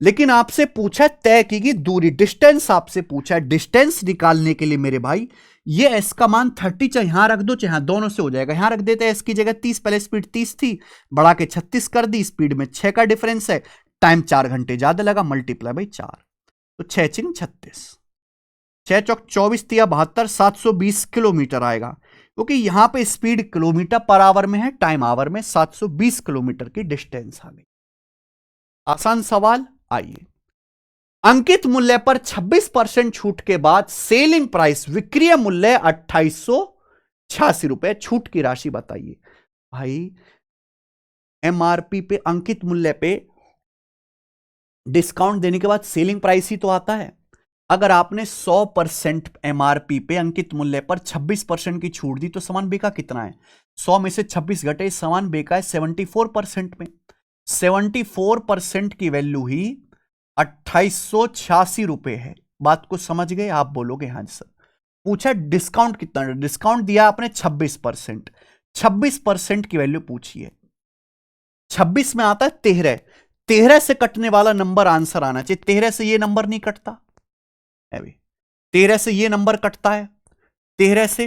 लेकिन आपसे पूछा तय की गई दूरी, डिस्टेंस आपसे पूछा है। डिस्टेंस निकालने के लिए मेरे भाई ये एस का मान 30 चाहे यहां रख दो चाहे दोनों से हो जाएगा। यहां रख देते हैं एस की जगह 30, पहले स्पीड 30 थी, बढ़ा के 36 कर दी, स्पीड में 6 का डिफरेंस है, टाइम 4 घंटे ज्यादा लगा, मल्टीप्लाई बाई 4। तो 6 चिंग 36, 6 चौक 24 तिया 72, 720 किलोमीटर आएगा, क्योंकि यहां पे स्पीड किलोमीटर पर आवर में है, टाइम आवर में। 720 किलोमीटर की डिस्टेंस आ गई। आसान सवाल। आइए, अंकित मूल्य पर 26% छूट के बाद सेलिंग प्राइस, विक्रय मूल्य 2886 रुपए, छूट की राशि बताइए। भाई एमआरपी पे, अंकित मूल्य पे डिस्काउंट देने के बाद सेलिंग प्राइस ही तो आता है। अगर आपने 100% एमआरपी पे अंकित मूल्य पर 26% की छूट दी तो सामान बिका कितना है? 100 में से 26 घटे, सामान बिका है 74% में। 74% की वैल्यू ही 2886 रुपए है। बात को समझ गए? आप बोलोगे हाँ सर। पूछा डिस्काउंट कितना, डिस्काउंट दिया आपने 26%। 26% की वैल्यू पूछिए। 26 में आता है 13, 13 से कटने वाला नंबर आंसर आना चाहिए। 13 से ये नंबर नहीं कटता, 13 से ये नंबर कटता है, 13 से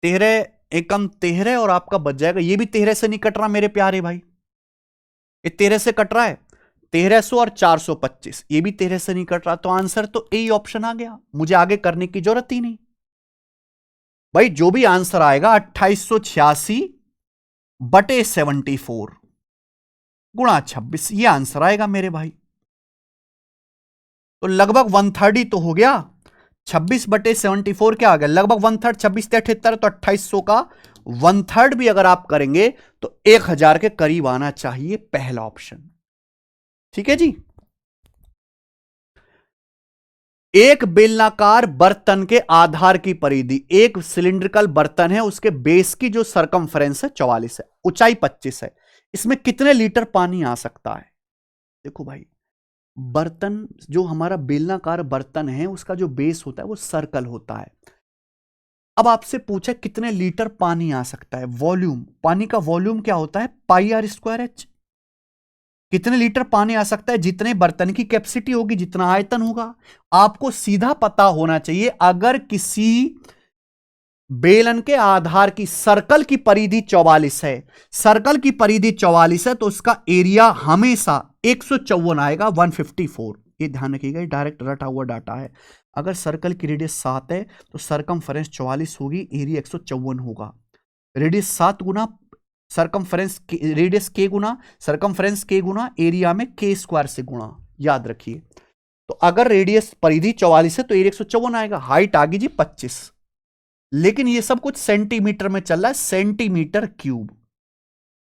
13 एकम 13 और आपका बच जाएगा। ये भी 13 से नहीं कट रहा मेरे प्यारे भाई, ये 13 से कट रहा है, 1300 और 425, ये भी 13 से नहीं कट रहा, तो आंसर तो ए ऑप्शन आ गया, मुझे आगे करने की जरूरत ही नहीं भाई। जो भी आंसर आएगा 2886 बटे 74 गुणा 26, ये आंसर आएगा मेरे भाई। तो लगभग 1/3 तो हो गया, 26 बटे 74 क्या आ गया, लगभग 1/3, 26 से 78, तो 2800 का 1/3 भी अगर आप करेंगे तो 1000 के करीब आना चाहिए, पहला ऑप्शन। ठीक है जी। एक बेलनाकार बर्तन के आधार की परिधि, एक सिलिंड्रिकल बर्तन है, उसके बेस की जो सरकमफ्रेंस है 44 है, ऊंचाई 25 है, इसमें कितने लीटर पानी आ सकता है। देखो भाई, बर्तन जो हमारा बेलनाकार बर्तन है उसका जो बेस होता है वो सर्कल होता है। अब आपसे पूछा कितने लीटर पानी आ सकता है, वॉल्यूम, पानी का वॉल्यूम क्या होता है, πr²h। कितने लीटर पानी आ सकता है, जितने बर्तन की कैपेसिटी होगी, जितना आयतन होगा। आपको सीधा पता होना चाहिए, अगर किसी बेलन के आधार की सर्कल की परिधि 44 है, सर्कल की परिधि 44 है, तो उसका एरिया हमेशा 154 आएगा, 154। ये ध्यान रखिएगा, डायरेक्ट रटा हुआ डाटा है। अगर सर्कल की रेडियस 7 है तो सरकमफ्रेंस 44 होगी, एरिया 154 होगा। रेडियस 7 गुना सरकमफ्रेंस, रेडियस के गुना सरकमफ्रेंस के गुना एरिया में के स्क्वायर से गुणा, याद रखिए। तो अगर रेडियस परिधि 44 है तो एरिया 154 आएगा। हाइट आ गई जी 25, लेकिन ये सब कुछ सेंटीमीटर में चल रहा है, सेंटीमीटर क्यूब,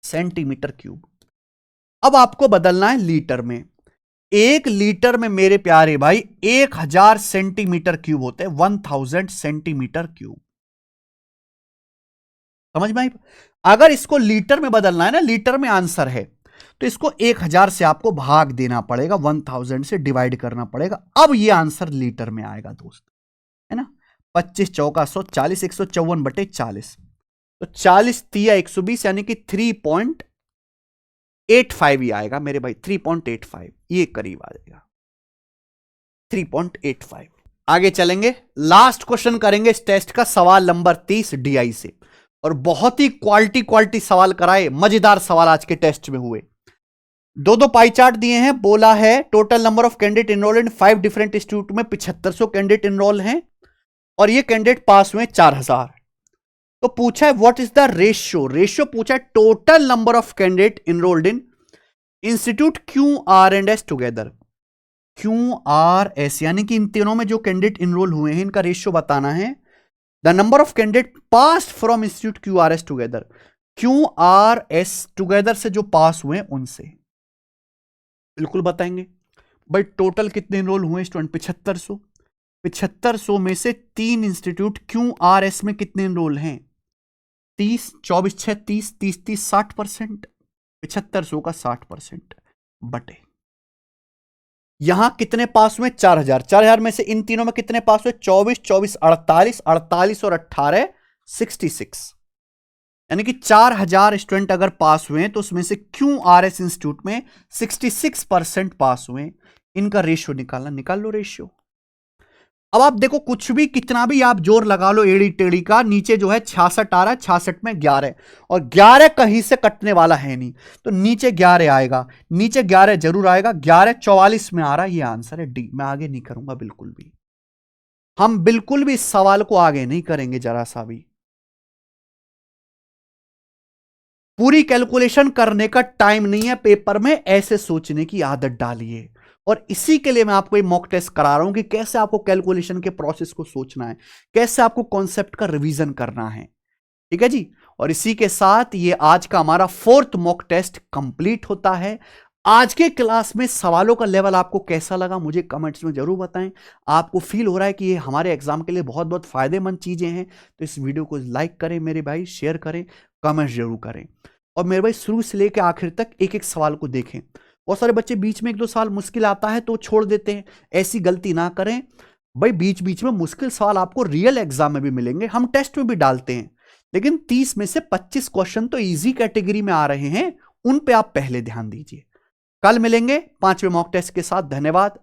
सेंटीमीटर क्यूब। अब आपको बदलना है लीटर में। 1 लीटर में मेरे प्यारे भाई 1000 सेंटीमीटर क्यूब होते हैं, 1000 सेंटीमीटर क्यूब। समझ में आई। अगर इसको लीटर में बदलना है ना, लीटर में आंसर है, तो इसको 1000 से आपको भाग देना पड़ेगा, 1000 से डिवाइड करना पड़ेगा, अब ये आंसर लीटर में आएगा दोस्त, है ना। 25 चौका 140, 154 बटे 40, तो 40 तिया 120, यानी कि 3.85 ही आएगा मेरे भाई, 3.85, ये करीब आ जाएगा 3.85। आगे चलेंगे, लास्ट क्वेश्चन करेंगे इस टेस्ट का, सवाल नंबर 30 डीआई से, और बहुत ही क्वालिटी सवाल कराए, मजेदार सवाल आज के टेस्ट में हुए। दो पाई चार्ट दिए हैं, बोला है total number of candidate enrolled in 5 different institute में 7500 कैंडिडेट इनरोल हैं, और ये कैंडिडेट पास हुए 4000। तो पूछा है what is the ratio, ratio पूछा है total number of candidate enrolled in institute QRS together, QRS यानी कि इन तीनों में जो कैंडिडेट इनरोल हुए हैं इनका रेशियो बताना है। The number of candidate pass from institute QRS together, QRS together से जो पास हुए उनसे बिल्कुल बताएंगे। भाई टोटल कितने इनरोल हुए स्टूडेंट, 7500, 7500 में से 3 इंस्टीट्यूट QRS में कितने इनरोल हैं, 30, 24 6 30, 30 30 60%, 7500 का 60% बटे यहां कितने पास हुए 4000, 4000 में से इन तीनों में कितने पास हुए, 24 24 48, 48 और 18 66, यानी कि 4000 स्टूडेंट अगर पास हुए तो उसमें से QRS इंस्टीट्यूट में 66% पास हुए। इनका रेशियो निकालना, निकाल लो रेशियो। अब आप देखो, कुछ भी कितना भी आप जोर लगा लो एड़ी टेढ़ी का, नीचे जो है 66 आ रहा है, 66 में 11, और 11 कहीं से कटने वाला है नहीं, तो नीचे 11 आएगा, नीचे 11 जरूर आएगा, 11 44 में आ रहा है, ये आंसर है डी। मैं आगे नहीं करूंगा बिल्कुल भी, हम बिल्कुल भी इस सवाल को आगे नहीं करेंगे जरा सा भी। पूरी कैलकुलेशन करने का टाइम नहीं है पेपर में, ऐसे सोचने की आदत डालिए, और इसी के लिए मैं आपको ये मॉक टेस्ट करा रहा हूं कि कैसे आपको कैलकुलेशन के प्रोसेस को सोचना है, कैसे आपको कॉन्सेप्ट का रिवीजन करना है। ठीक है जी। और इसी के साथ ये आज का हमारा 4th मॉक टेस्ट कंप्लीट होता है। आज के क्लास में सवालों का लेवल आपको कैसा लगा मुझे कमेंट्स में जरूर बताएं। आपको फील हो रहा है कि ये हमारे एग्जाम के लिए बहुत बहुत फायदेमंद चीजें हैं, तो इस वीडियो को लाइक करें मेरे भाई, शेयर करें, कमेंट्स जरूर करें, और मेरे भाई शुरू से लेकर आखिर तक एक एक सवाल को देखें। बहुत सारे बच्चे बीच में 1-2 सवाल मुश्किल आता है तो छोड़ देते हैं, ऐसी गलती ना करें भाई। बीच बीच में मुश्किल सवाल आपको रियल एग्जाम में भी मिलेंगे, हम टेस्ट में भी डालते हैं, लेकिन 30 में से 25 क्वेश्चन तो इजी कैटेगरी में आ रहे हैं, उन पे आप पहले ध्यान दीजिए। कल मिलेंगे 5वें मॉक टेस्ट के साथ। धन्यवाद।